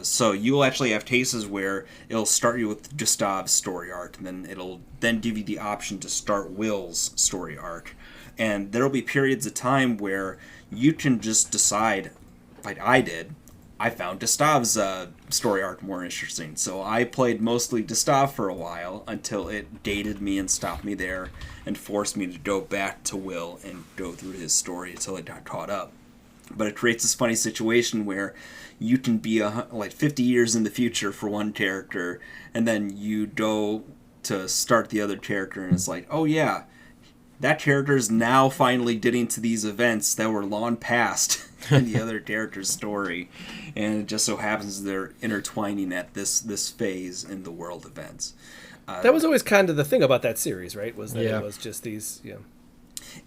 So you'll actually have cases where it'll start you with Gustav's story arc, and then it'll then give you the option to start Will's story arc. And there'll be periods of time where you can just decide, like I did, I found Gustav's story arc more interesting. So I played mostly Gustav for a while until it dated me and stopped me there and forced me to go back to Will and go through his story until it got caught up. But it creates this funny situation where you can be like 50 years in the future for one character, and then you go to start the other character, and it's like, oh yeah, that character is now finally getting to these events that were long past in the other character's story, and it just so happens they're intertwining at this phase in the world events. That was always kind of the thing about that series, right? Was that it was just these,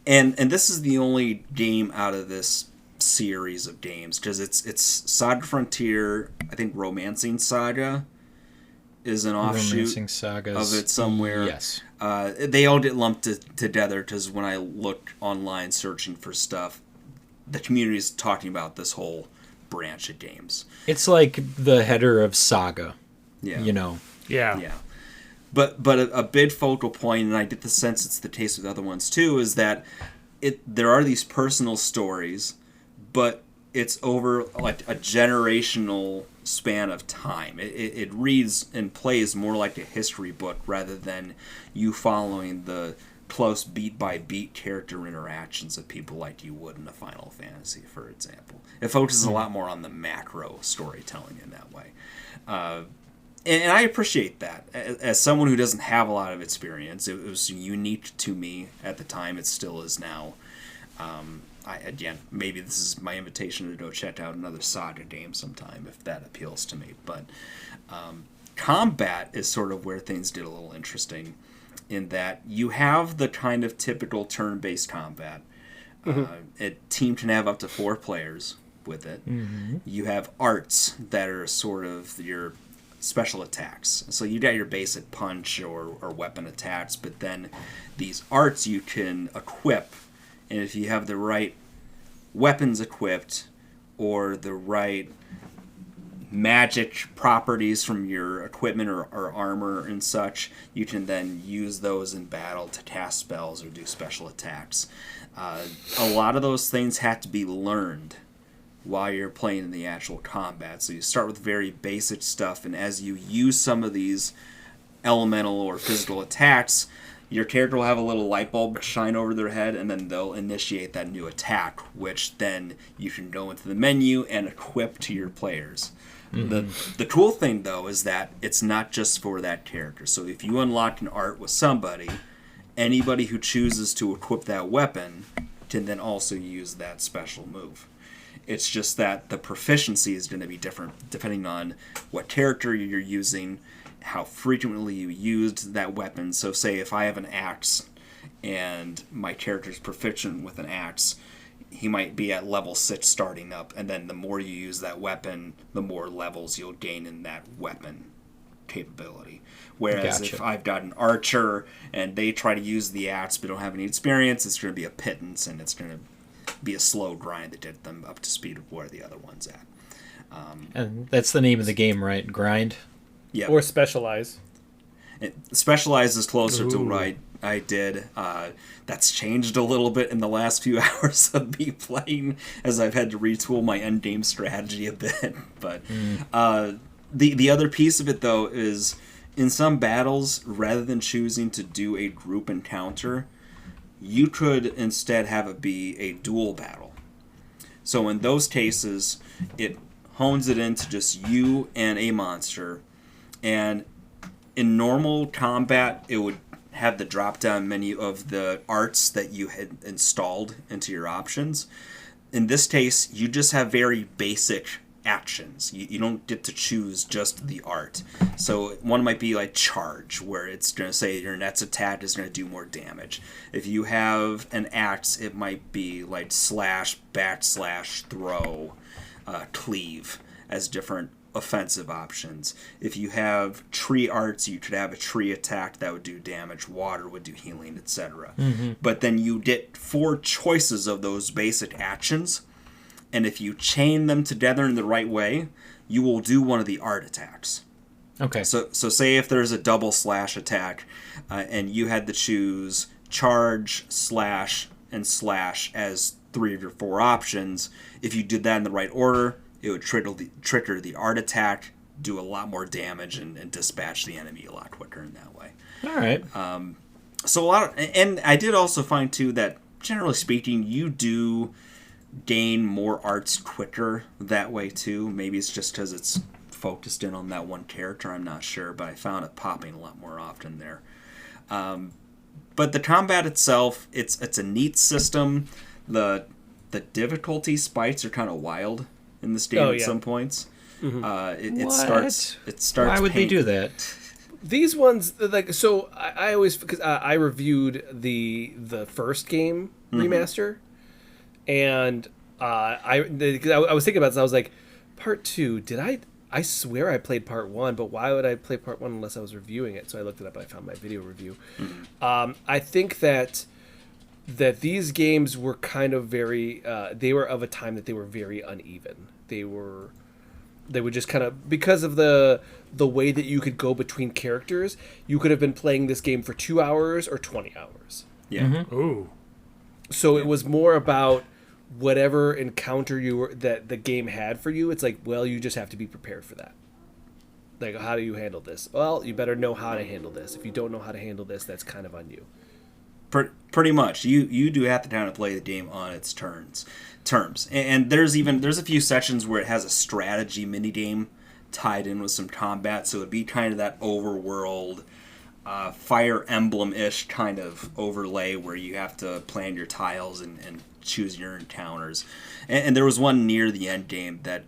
And this is the only game out of this series of games, because it's Saga Frontier. I think Romancing Saga is an offshoot of it somewhere. Yes. They all get lumped together because when I look online searching for stuff, the community is talking about this whole branch of games. It's like the header of Saga. Yeah. Yeah. But a big focal point, and I get the sense it's the case with other ones too, is that there are these personal stories, but it's over like a generational span of time. It reads and plays more like a history book rather than you following the close beat-by-beat character interactions of people like you would in a Final Fantasy, for example. It focuses a lot more on the macro storytelling in that way. And I appreciate that. As someone who doesn't have a lot of experience, it was unique to me at the time. It still is now. Maybe this is my invitation to go check out another Saga game sometime if that appeals to me. But combat is sort of where things get a little interesting, in that you have the kind of typical turn-based combat. A team can have up to 4 players with it. You have arts that are sort of your special attacks. So you got your basic punch or weapon attacks, but then these arts you can equip. And if you have the right weapons equipped or the right magic properties from your equipment or armor and such, you can then use those in battle to cast spells or do special attacks. A lot of those things have to be learned while you're playing in the actual combat. So you start with very basic stuff, and as you use some of these elemental or physical attacks, your character will have a little light bulb shine over their head, and then they'll initiate that new attack, which then you can go into the menu and equip to your players. The cool thing, though, is that it's not just for that character. So if you unlock an art with somebody, anybody who chooses to equip that weapon can then also use that special move. It's just that the proficiency is going to be different depending on what character you're using, how frequently you used that weapon. So say if I have an axe and my character's proficient with an axe, he might be at level 6 starting up, and then the more you use that weapon, the more levels you'll gain in that weapon capability. Whereas if I've got an archer and they try to use the axe but don't have any experience, it's going to be a pittance, and it's going to be a slow grind to get them up to speed of where the other one's at. And that's the name of the game, right? Grind? Yeah. Or specialize. Specialize is closer to what I did. That's changed a little bit in the last few hours of me playing, as I've had to retool my endgame strategy a bit. But the other piece of it, though, is in some battles, rather than choosing to do a group encounter, you could instead have it be a duel battle. So in those cases, it hones it into just you and a monster, and in normal combat, it would have the drop-down menu of the arts that you had installed into your options. In this case, you just have very basic actions. You don't get to choose just the art. So one might be like charge, where it's going to say your next attack is going to do more damage. If you have an axe, it might be like slash, backslash, throw, cleave as different offensive options. If you have tree arts, you could have a tree attack that would do damage, water would do healing, etc. But then you get 4 choices of those basic actions, and if you chain them together in the right way, you will do one of the art attacks. Okay. So say if there's a double slash attack, and you had to choose charge, slash, and slash as 3 of your 4 options, if you did that in the right order, it would trigger the art attack, do a lot more damage, and dispatch the enemy a lot quicker in that way. All right. So and I did also find too that generally speaking, you do gain more arts quicker that way too. Maybe it's just because it's focused in on that one character. I'm not sure, but I found it popping a lot more often there. But the combat itself, it's a neat system. The difficulty spikes are kind of wild in this game at some points. It starts. Why would they do that? These ones, like, so I always, because I reviewed the first game remaster, and I was thinking about this. I was like, part 2. I swear I played part 1, but why would I play part 1 unless I was reviewing it? So I looked it up and I found my video review. I think that these games were kind of very they were of a time that they were very uneven. They would just kind of, because of the way that you could go between characters, you could have been playing this game for 2 hours or 20 hours. Yeah. Ooh. So it was more about whatever encounter that the game had for you. It's like, well, you just have to be prepared for that. Like, how do you handle this? Well, you better know how to handle this. If you don't know how to handle this, that's kind of on you. Pretty much. You do have to kind of play the game on its terms. And there's a few sections where it has a strategy minigame tied in with some combat, so it'd be kind of that overworld Fire Emblem-ish kind of overlay where you have to plan your tiles and choose your encounters. And there was one near the end game that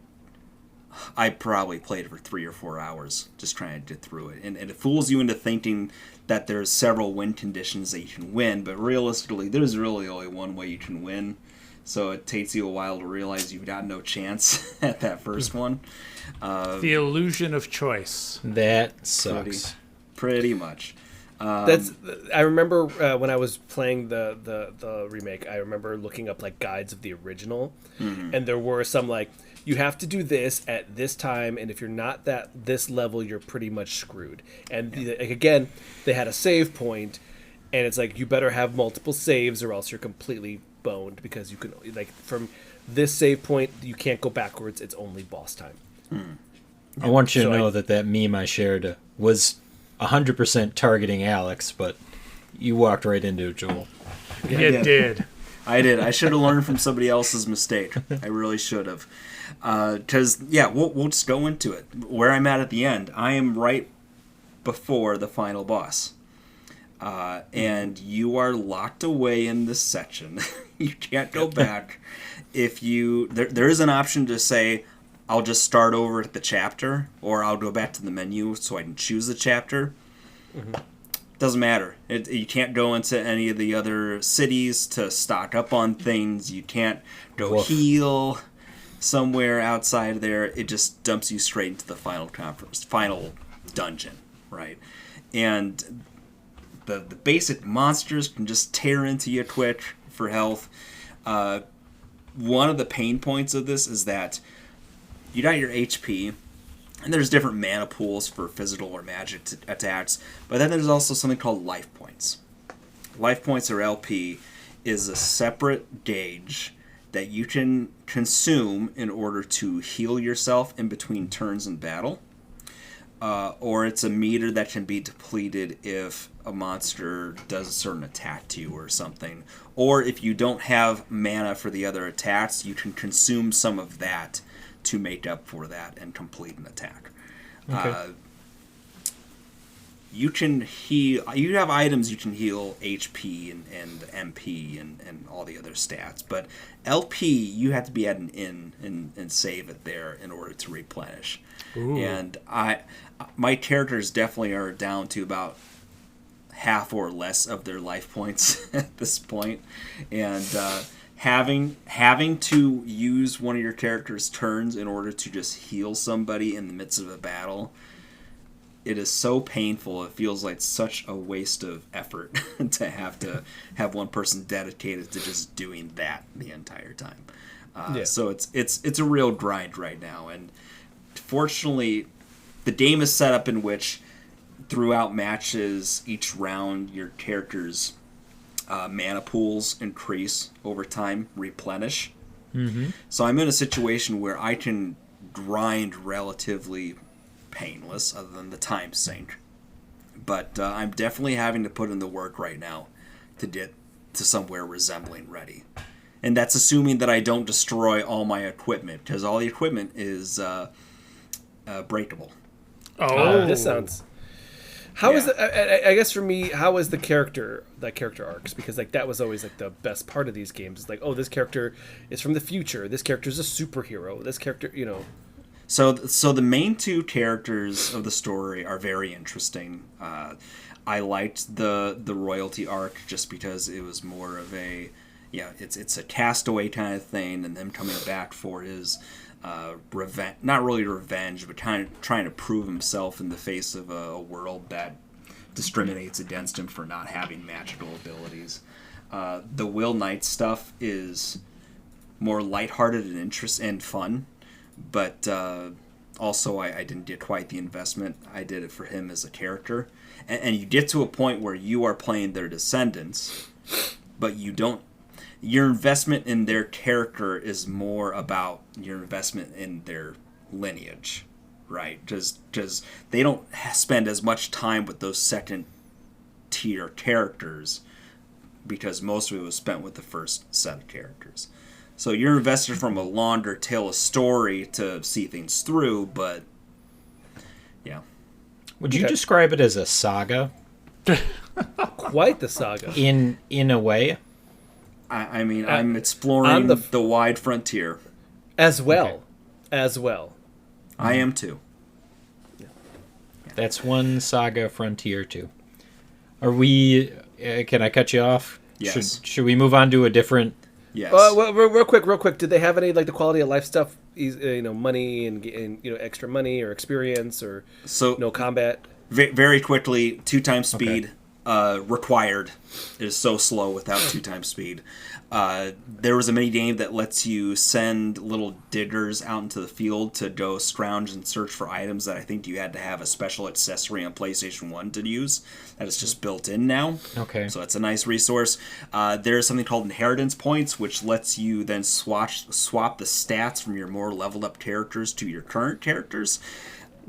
I probably played for 3 or 4 hours just trying to get through it. And it fools you into thinking that there's several win conditions that you can win, but realistically, there's really only one way you can win. So it takes you a while to realize you've got no chance at that first one. The illusion of choice. That sucks. Pretty much. I remember when I was playing the remake, I remember looking up like guides of the original, and there were some like, you have to do this at this time, and if you're not this level, you're pretty much screwed. And again, they had a save point, and it's like, you better have multiple saves or else you're completely boned, because you can, like, from this save point, you can't go backwards. It's only boss time. I want you to know that meme I shared was 100% targeting Alex, but you walked right into it, Joel. It did. I did. I should have learned from somebody else's mistake. I really should have. Because, we'll just go into it. Where I'm at the end, I am right before the final boss. And you are locked away in this section. You can't go back. If you... There is an option to say, I'll just start over at the chapter, or I'll go back to the menu so I can choose the chapter. Mm-hmm. Doesn't matter. You can't go into any of the other cities to stock up on things. You can't go heal somewhere outside there. It just dumps you straight into the final dungeon, right? And the basic monsters can just tear into you quick for health. One of the pain points of this is that you got your HP, and there's different mana pools for physical or magic attacks, but then there's also something called life points. Life points, or LP, is a separate gauge that you can consume in order to heal yourself in between turns in battle, or it's a meter that can be depleted if a monster does a certain attack to you or something, or if you don't have mana for the other attacks, you can consume some of that to make up for that and complete an attack. Okay. You can heal. You have items you can heal HP and MP and all the other stats, but LP you have to be at an inn and save it there in order to replenish. Ooh. And my characters definitely are down to about half or less of their life points at this point, and having to use one of your character's turns in order to just heal somebody in the midst of a battle, it is so painful. It feels like such a waste of effort to have one person dedicated to just doing that the entire time. So it's a real grind right now, and fortunately the game is set up in which throughout matches each round your character's mana pools increase over time, replenish. Mm-hmm. So I'm in a situation where I can grind relatively painless, other than the time sink. But I'm definitely having to put in the work right now to get to somewhere resembling ready. And that's assuming that I don't destroy all my equipment, because all the equipment is breakable. This sounds... How is it? I guess for me, how is the character arcs? Because that was always the best part of these games. It's this character is from the future. This character is a superhero. This character, So the main two characters of the story are very interesting. I liked the royalty arc just because it was more of it's a castaway kind of thing, and them coming back for his revenge, not really revenge, but kind of trying to prove himself in the face of a world that discriminates against him for not having magical abilities. The Will Knight stuff is more lighthearted and interest and fun, but also I didn't get quite the investment. I did it for him as a character, and you get to a point where you are playing their descendants, but you don't. Your investment in their character is more about your investment in their lineage, right? Because they don't spend as much time with those second-tier characters, because most of it was spent with the first set of characters. So you're invested from a longer tail of story to see things through, but yeah. Would you describe it as a saga? Quite the saga. In a way. I mean, I'm exploring the wide frontier. As well. I am too. Yeah. That's one Saga Frontier too. Are we... can I cut you off? Yes. Should we move on to a different... Yes. Well, real quick. Did they have any the quality of life stuff? Money and extra money or experience or no combat? Very quickly, 2 times speed, required. It is so slow without 2 times speed. There was a mini game that lets you send little diggers out into the field to go scrounge and search for items that I think you had to have a special accessory on PlayStation 1 to use. That is just built in now. Okay. So it's a nice resource. There's something called inheritance points, which lets you then swap the stats from your more leveled up characters to your current characters.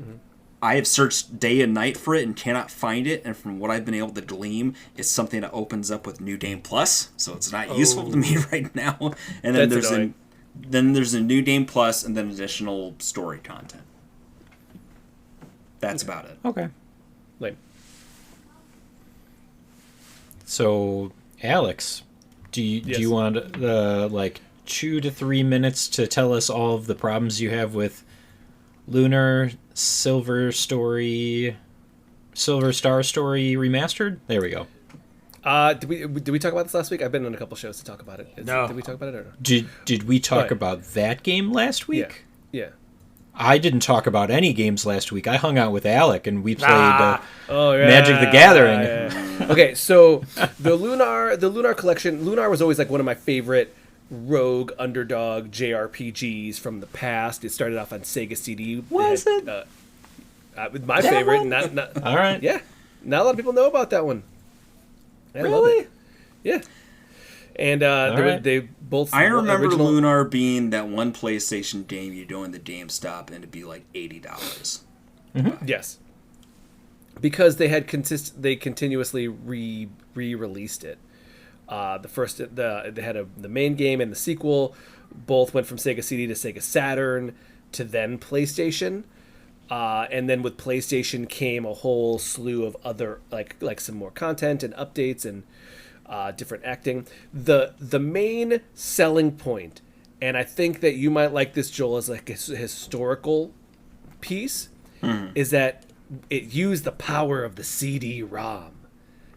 Mm-hmm. I have searched day and night for it and cannot find it, and from what I've been able to glean, it's something that opens up with New Game Plus, so it's not useful to me right now. And then there's a New Game Plus, and then additional story content. That's about it. Okay. Lame. So, Alex, do you want 2 to 3 minutes to tell us all of the problems you have with Lunar, Silver Star Story Remastered? There we go. Did we talk about this last week? I've been on a couple shows to talk about it. No. Did we talk about it or no? Did we talk about that game last week? Yeah. I didn't talk about any games last week. I hung out with Alec and we played Magic the Gathering. Yeah. Okay, so the Lunar collection. Lunar was always like one of my favorite rogue underdog JRPGs from the past. It started off on Sega CD. Was it? My favorite. Not all right. Yeah, not a lot of people know about that one. I love it. Yeah. And they both. I remember Lunar being that one PlayStation game you go in the GameStop and it'd be like $80. Mm-hmm. Yes. Because they had continuously re-released it. They had the main game and the sequel. Both went from Sega CD to Sega Saturn to then PlayStation. And then with PlayStation came a whole slew of other like some more content and updates and different acting. The main selling point, and I think that you might like this, Joel, as like a historical piece, is that it used the power of the CD-ROM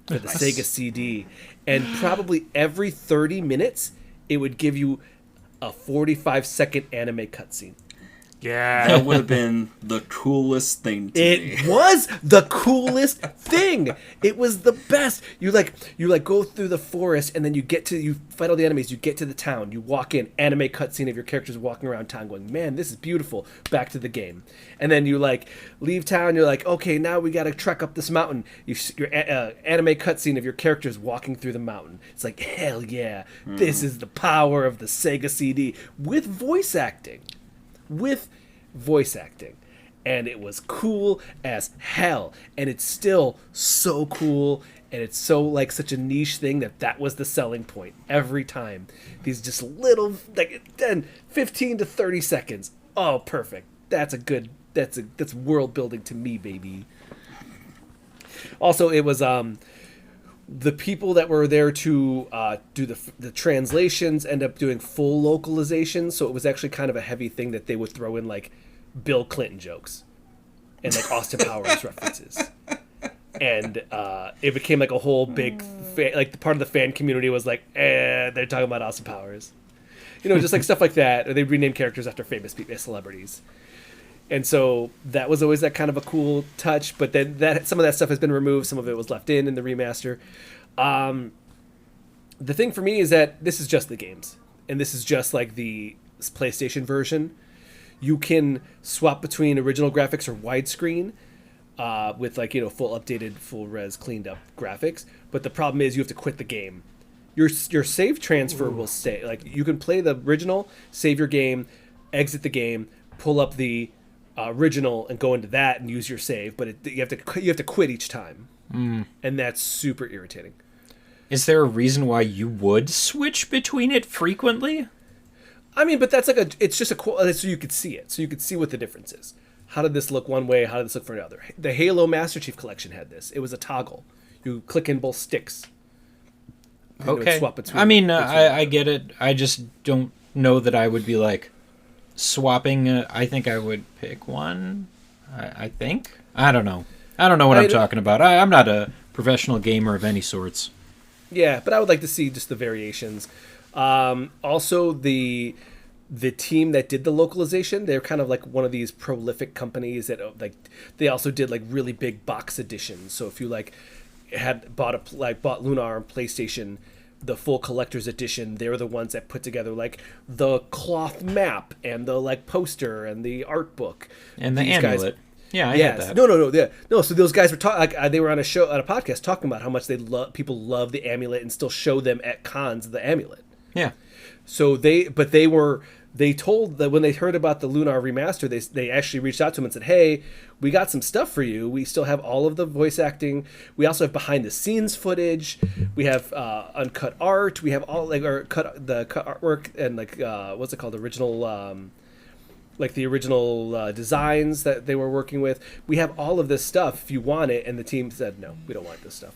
for the Sega CD, and probably every 30 minutes it would give you a 45-second anime cutscene. Yeah. That would have been the coolest thing to me. It was the coolest thing. It was the best. You go through the forest and then you fight all the enemies, you get to the town, you walk in, anime cutscene of your characters walking around town going, man, this is beautiful. Back to the game. And then you leave town, you're like, okay, now we gotta trek up this mountain. Your anime cutscene of your characters walking through the mountain. It's like, hell yeah. This is the power of the Sega CD with voice acting. And it was cool as hell, and it's still so cool, and it's so like such a niche thing that was the selling point every time. These just little 15 to 30 seconds. Oh, perfect. That's world building to me, baby. Also, it was the people that were there to do the translations end up doing full localization, so it was actually kind of a heavy thing that they would throw in like Bill Clinton jokes and like Austin Powers references, and it became like a whole big like part of the fan community was like, they're talking about Austin Powers, just like stuff like that, or they renamed characters after famous celebrities. And so that was always that kind of a cool touch, but then some of that stuff has been removed. Some of it was left in the remaster. The thing for me is that this is just the games, and this is just like the PlayStation version. You can swap between original graphics or widescreen with full updated, full res, cleaned up graphics. But the problem is you have to quit the game. Your save transfer will stay. Like you can play the original, save your game, exit the game, pull up the original and go into that and use your save, but you have to quit each time, and that's super irritating. Is there a reason why you would switch between it frequently? I mean, but that's it's just so you could see it, so you could see what the difference is. How did this look one way? How did this look for another? The Halo Master Chief Collection had this. It was a toggle. You click in both sticks. Okay. Swap between. I mean, I get it. I just don't know that I would be like swapping. I think I would pick one. I think. I don't know. I don't know what I'm talking about. I'm not a professional gamer of any sorts. Yeah, but I would like to see just the variations. Also, the team that did the localization, they're kind of like one of these prolific companies that they also did like really big box editions. So if you had bought Lunar on PlayStation, the full collector's edition. They were the ones that put together like the cloth map and the like poster and the art book and the amulet. Yeah, I had that. No. So those guys were they were on a podcast talking about how much people love the amulet and still show them at cons the amulet. Yeah. So they told that when they heard about the Lunar remaster, they actually reached out to them and said, "Hey, we got some stuff for you. We still have all of the voice acting. We also have behind the scenes footage. We have uncut art. We have all cut artwork and what's it called? Original." The original designs that they were working with. We have all of this stuff if you want it. And the team said, no, we don't want this stuff.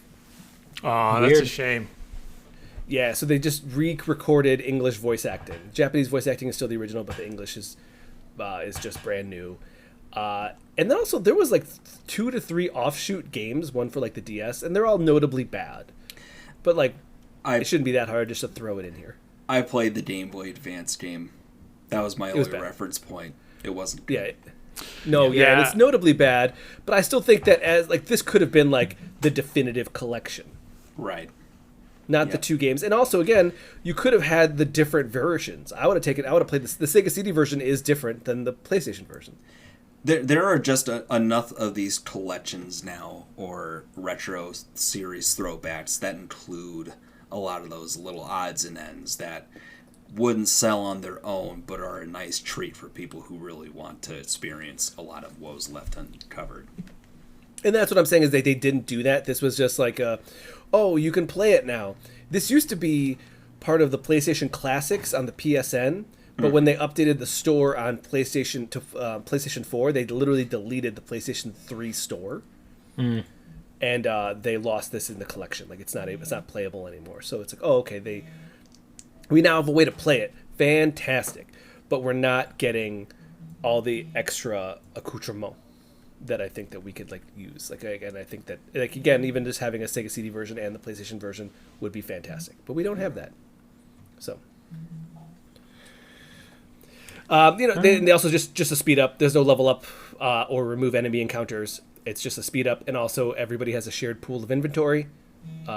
Oh, that's a shame. Yeah, so they just re-recorded English voice acting. Japanese voice acting is still the original, but the English is just brand new. And then also there was 2 to 3 offshoot games, one for the DS, and they're all notably bad. But it shouldn't be that hard just to throw it in here. I played the Game Boy Advance game. That was my only reference point. It wasn't good. Yeah. And it's notably bad, but I still think that this could have been the definitive collection. Right. Not the 2 games. And also, again, you could have had the different versions. I would have played this. The Sega CD version is different than the PlayStation version. There are just enough of these collections now, or retro series throwbacks, that include a lot of those little odds and ends that wouldn't sell on their own, but are a nice treat for people who really want to experience a lot of what was left uncovered. And that's what I'm saying is they didn't do that. This was just you can play it now. This used to be part of the PlayStation Classics on the PSN, but when they updated the store on PlayStation to PlayStation 4, they literally deleted the PlayStation 3 store. And they lost this in the collection. It's not playable anymore. So it's we now have a way to play it. Fantastic. But we're not getting all the extra accoutrement that I think that we could use. Again, I think that even just having a Sega CD version and the PlayStation version would be fantastic. But we don't have that. So they also just to speed up, there's no level up or remove enemy encounters. It's just a speed up, and also everybody has a shared pool of inventory.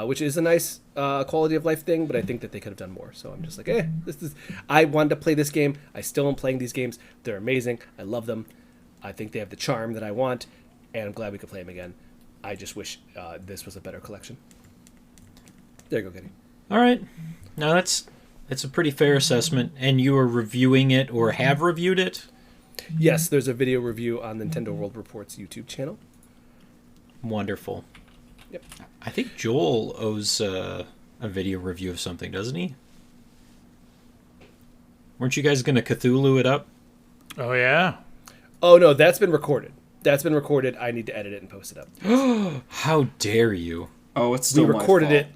Which is a nice quality of life thing, but I think that they could have done more. So I'm just I wanted to play this game. I still am playing these games. They're amazing. I love them. I think they have the charm that I want, and I'm glad we could play them again. I just wish this was a better collection. There you go, Kenny. All right. Now that's a pretty fair assessment, and you are reviewing it or have reviewed it? Yes, there's a video review on Nintendo World Report's YouTube channel. Wonderful. Yep. I think Joel owes a video review of something, doesn't he? Weren't you guys going to Cthulhu it up? Oh, yeah. Oh, no, that's been recorded. I need to edit it and post it up. How dare you? Oh, it's still we recorded my fault.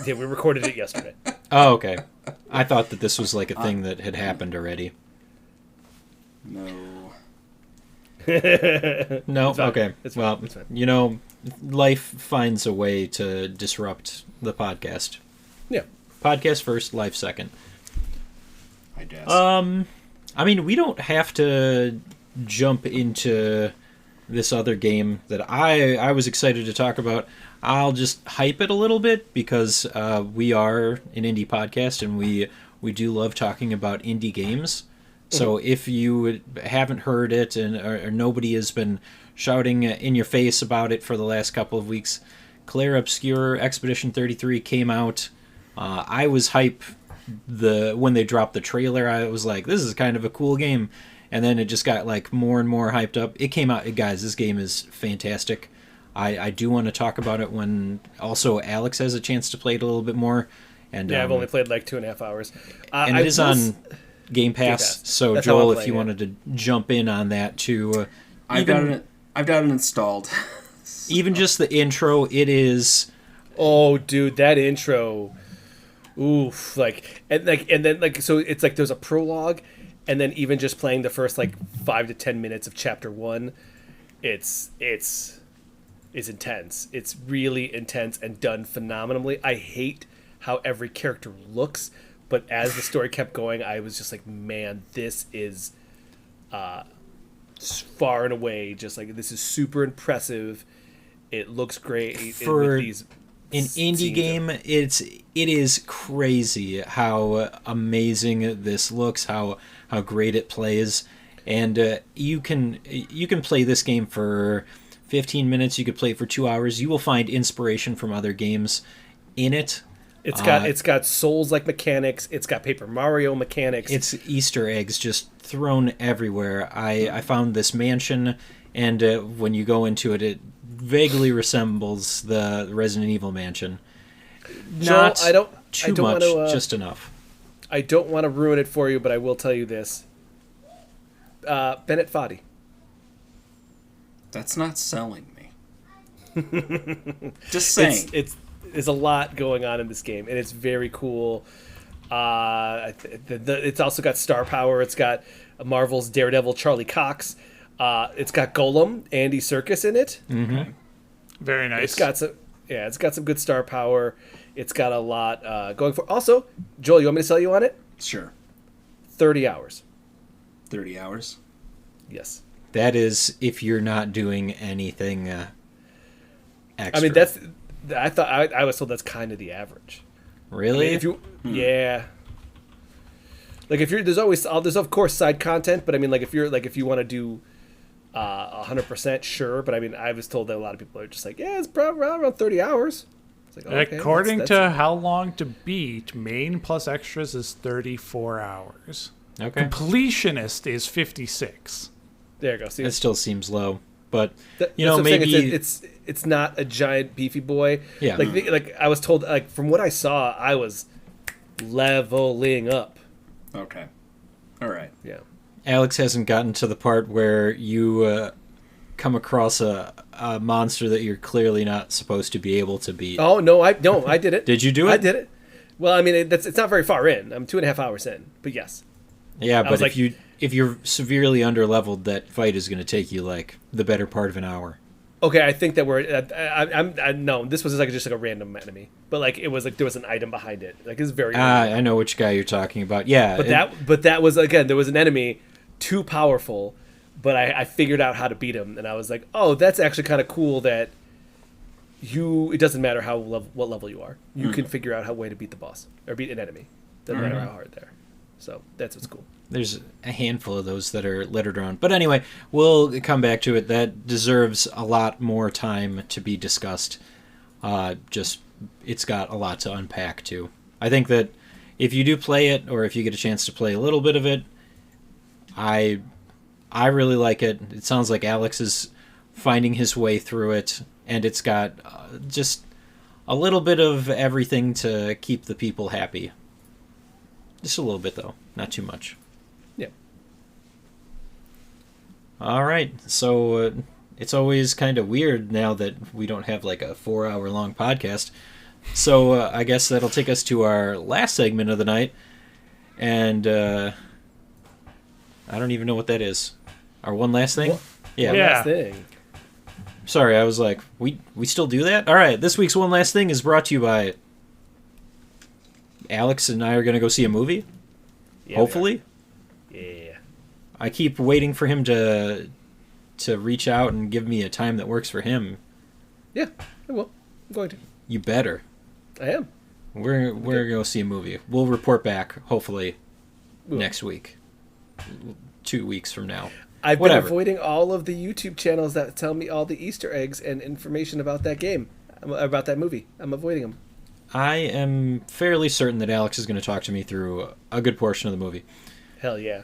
it. Yeah, we recorded it yesterday. Oh, okay. I thought that this was a thing that had happened already. No. No? Okay. It's well, fine. Life finds a way to disrupt the podcast. Yeah. Podcast first, life second. I guess. We don't have to jump into this other game that I was excited to talk about. I'll just hype it a little bit because we are an indie podcast and we do love talking about indie games. So if you haven't heard it or nobody has been shouting in your face about it for the last couple of weeks, Clair Obscur Expedition 33 came out. I was hype when they dropped the trailer. I was like, this is kind of a cool game. And then it just got more and more hyped up. It came out, guys, this game is fantastic. I do want to talk about it when also Alex has a chance to play it a little bit more. And I've only played 2.5 hours. And it is on Game Pass. So That's Joel, if you wanted to jump in on that too, I've got it installed. Even just the intro, it is. Oh, dude, that intro. Oof, so it's there's a prologue, and then even just playing the first 5 to 10 minutes of chapter 1, it's intense. It's really intense and done phenomenally. I hate how every character looks, but as the story kept going, I was just man, this is far and away just this is super impressive. It looks great For with these an indie game. It is crazy how amazing this looks, how great it plays, and you can play this game for 15 minutes. You could play it for 2 hours. You will find inspiration from other games in it. It's got Souls-like mechanics. It's got Paper Mario mechanics. It's Easter eggs just thrown everywhere. I found this mansion, and when you go into it, it vaguely resembles the Resident Evil mansion. Not too much, just enough. I don't want to ruin it for you, but I will tell you this. Bennett Foddy. That's not selling me. Just saying. There's a lot going on in this game, and it's very cool. It's also got star power. It's got Marvel's Daredevil Charlie Cox. It's got Golem Andy Serkis in it. Mm-hmm. Very nice. It's got some good star power. It's got a lot going for. Also, Joel, you want me to sell you on it? Sure. 30 hours. 30 hours. Yes. That is if you're not doing anything extra. I mean, I was told that's kind of the average. Really? I mean, if you, yeah. Like if there's of course side content, but I mean, like if you want to do 100%, sure. But I mean, I was told that a lot of people are just like, yeah, it's probably around 30 hours. It's like, okay, according to how long to beat, main plus extras is 34 hours. Okay. Completionist is 56. There you go. See, it still seems low, but maybe it's not a giant beefy boy. Yeah. Like I was told, like from what I saw, I was leveling up. Okay. All right. Yeah. Alex hasn't gotten to the part where you come across a monster that you're clearly not supposed to be able to beat. Oh no, I did it. Did you do it? I did it. Well, I mean, it's not very far in. I'm 2.5 hours in, but yes. Yeah, but if you're severely underleveled, that fight is going to take you like the better part of an hour. Okay, I think that we're. No, this was just like a random enemy, but like it was like there was an item behind it. Like it's very. I know which guy you're talking about. Yeah, but that was again there was an enemy too powerful, but I figured out how to beat him, and I was like, oh, that's actually kind of cool that. It doesn't matter what level you are, you can figure out how way to beat the boss or beat an enemy. Doesn't matter how hard they're. So that's what's cool. There's a handful of those that are littered around. But anyway, we'll come back to it. That deserves a lot more time to be discussed. It's got a lot to unpack, too. I think that if you do play it, or if you get a chance to play a little bit of it, I really like it. It sounds like Alex is finding his way through it, and it's got just a little bit of everything to keep the people happy. Just a little bit, though. Not too much. Yeah. All right. So it's always kind of weird now that we don't have like a 4-hour-long podcast. So I guess that'll take us to our last segment of the night. And I don't even know what that is. Our one last thing? Yeah. One last thing. Sorry, I was like, we still do that? All right. This week's one last thing is brought to you by... Alex and I are going to go see a movie. Yeah, hopefully. Yeah. I keep waiting for him to reach out and give me a time that works for him. Yeah, I will. I'm going to. You better. I am. We're going to go see a movie. We'll report back, hopefully, next week. 2 weeks from now. I've been avoiding all of the YouTube channels that tell me all the Easter eggs and information about that game, about that movie. I'm avoiding them. I am fairly certain that Alex is going to talk to me through a good portion of the movie. Hell yeah.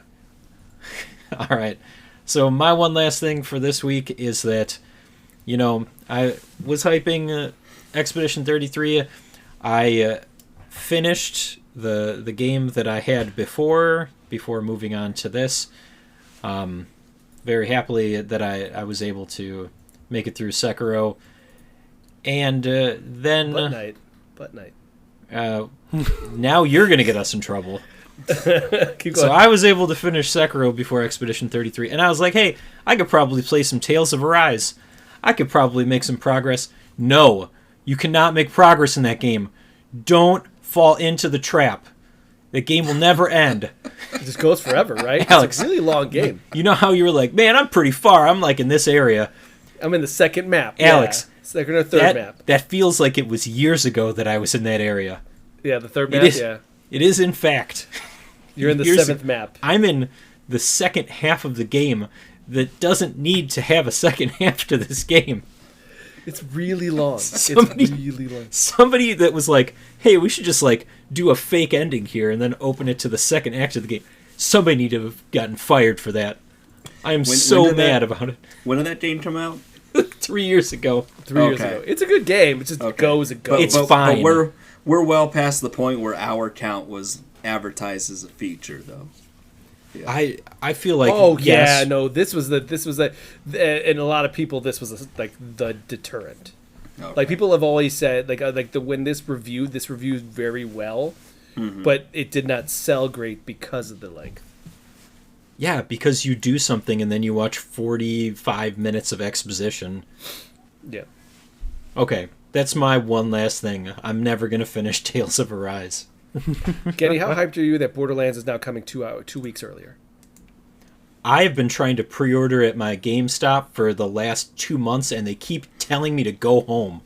All right. So my one last thing for this week is that, I was hyping Expedition 33. I finished the game that I had before moving on to this. Very happily that I was able to make it through Sekiro. And then... Butt night. Now you're going to get us in trouble. Keep going. So I was able to finish Sekiro before Expedition 33, and I was like, hey, I could probably play some Tales of Arise. I could probably make some progress. No, you cannot make progress in that game. Don't fall into the trap. The game will never end. It just goes forever, right? Alex, it's a really long game. You know how you were like, man, I'm pretty far. I'm like in this area. I'm in the second map. Alex, Second or third map. That feels like it was years ago that I was in that area. Yeah, the third map, yeah. It is, in fact. You're in the seventh map. I'm in the second half of the game that doesn't need to have a second half to this game. It's really long. It's really long. Somebody that was like, hey, we should just like do a fake ending here and then open it to the second act of the game. Somebody need to have gotten fired for that. I'm so mad about it. When did that game come out? 3 years ago. 3 years ago. It's a good game. It just goes. It's fine. But we're well past the point where hour count was advertised as a feature, though. Yeah. I feel like this was and a lot of people this was like the deterrent. Okay. Like people have always said when this reviewed very well, but it did not sell great because of the length. Yeah, because you do something and then you watch 45 minutes of exposition. Yeah. Okay, that's my one last thing. I'm never gonna finish Tales of Arise. Kenny, how hyped are you that Borderlands is now coming 2 weeks earlier? I've been trying to pre-order at my GameStop for the last 2 months, and they keep telling me to go home.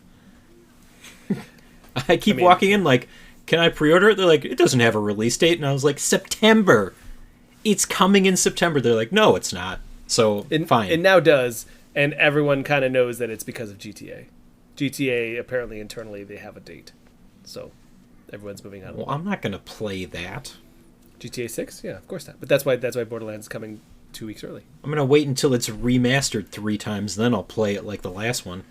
I keep walking in like, can I pre-order it? They're like, it doesn't have a release date. And I was like, September. It's coming in September. They're like, no, it's not. So, fine. It now does, and everyone kind of knows that it's because of GTA. GTA, apparently, internally, they have a date. So... everyone's moving on. Well, I'm not going to play that. GTA 6? Yeah, of course not. But that's why Borderlands is coming 2 weeks early. I'm going to wait until it's remastered 3 times, then I'll play it like the last one.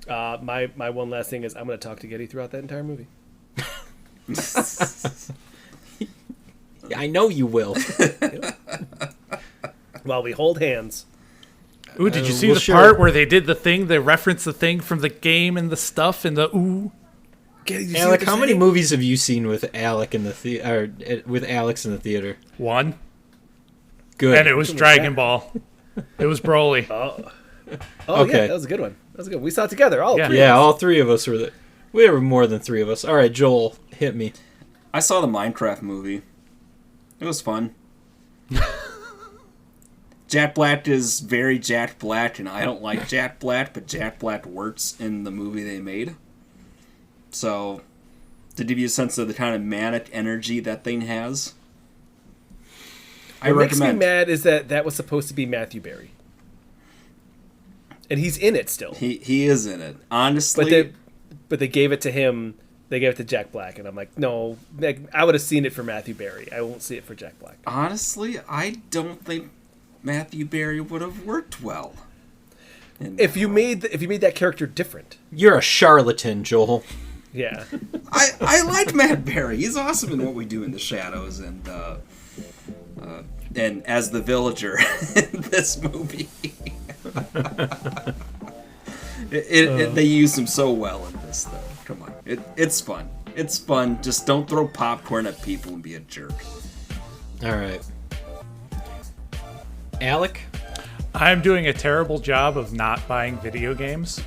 My one last thing is I'm going to talk to Getty throughout that entire movie. I know you will. While we hold hands. Ooh, did you see the part where they did the thing, they referenced the thing from the game and the stuff and the ooh? Alec, how many movies have you seen with Alec in the with Alex in the theater? 1. Good. And it was Dragon Ball. It was Broly. Oh, okay. Yeah, that was a good one. We saw it together. All three of us were there. We were more than 3 of us. All right, Joel, hit me. I saw the Minecraft movie. It was fun. Jack Black is very Jack Black, and I don't like Jack Black, but Jack Black works in the movie they made. So, to give you a sense of the kind of manic energy that thing has, I recommend. What makes me mad is that was supposed to be Matthew Berry. And he's in it still. He is in it. Honestly. But they gave it to him. They gave it to Jack Black. And I'm like, no. I would have seen it for Matthew Berry. I won't see it for Jack Black. Honestly, I don't think Matthew Berry would have worked well. If you made that character different. You're a charlatan, Joel. Yeah. I like Matt Berry. He's awesome in What We Do in the Shadows and as the villager in this movie. They use him so well in this, though. Come on. It's fun. It's fun. Just don't throw popcorn at people and be a jerk. All right. Alec? I'm doing a terrible job of not buying video games.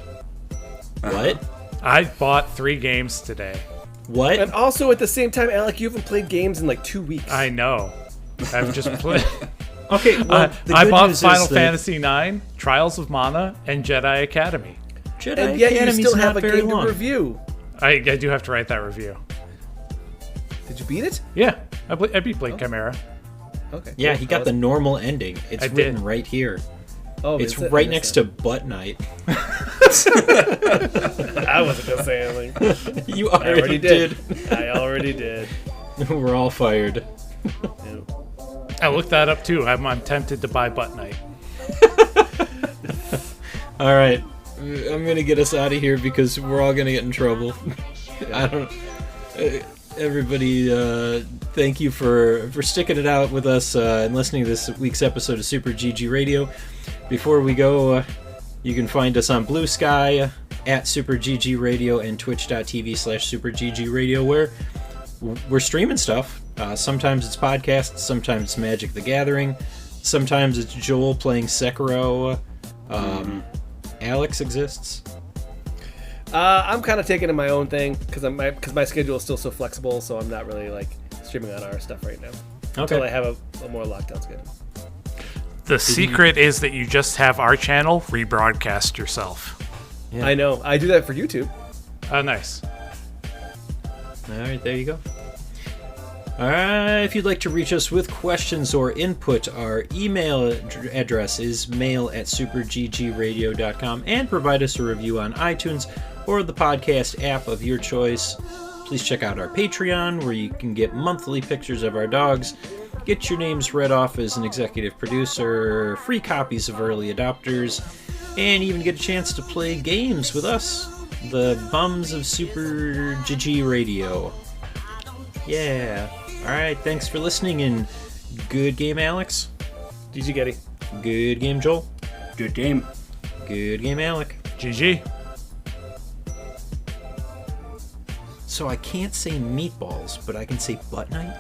What? I bought 3 games today. What? And also at the same time, Alec, you haven't played games in like 2 weeks. I know. I've just played. Okay, well, I bought Final Fantasy IX, Trials of Mana, and Jedi Academy. And yet you still have a game to review. I do have to write that review. Did you beat it? Yeah, I beat Blade Chimera. Okay. Yeah, he got the normal ending. It's written right here. Oh, it's right next to Butt Night. I wasn't going to say anything. You already did. I already did. We're all fired. Yeah. I looked that up too. I'm tempted to buy Butt Night. All right. I'm going to get us out of here because we're all going to get in trouble. I don't everybody, thank you for sticking it out with us and listening to this week's episode of Super GG Radio. Before we go, you can find us on Blue Sky at Super GG Radio and twitch.tv/Super GG Radio, where we're streaming stuff. Sometimes it's podcasts, sometimes it's Magic the Gathering, sometimes it's Joel playing Sekiro. Alex exists. I'm kind of taking it my own thing because my schedule is still so flexible, so I'm not really like streaming on our stuff right now until I have a more locked down schedule. The secret is that you just have our channel rebroadcast yourself. Yeah. I know. I do that for YouTube. Oh, nice. All right, there you go. If you'd like to reach us with questions or input, our email address is mail@superggradio.com, and provide us a review on iTunes or the podcast app of your choice. Please check out our Patreon, where you can get monthly pictures of our dogs, get your names read off as an executive producer, free copies of Early Adopters, and even get a chance to play games with us, the bums of Super GG Radio. Yeah. Alright, thanks for listening, and good game, Alex. GG, Getty. Good game, Joel. Good game. Good game, Alec. GG. So I can't say meatballs, but I can say butt night?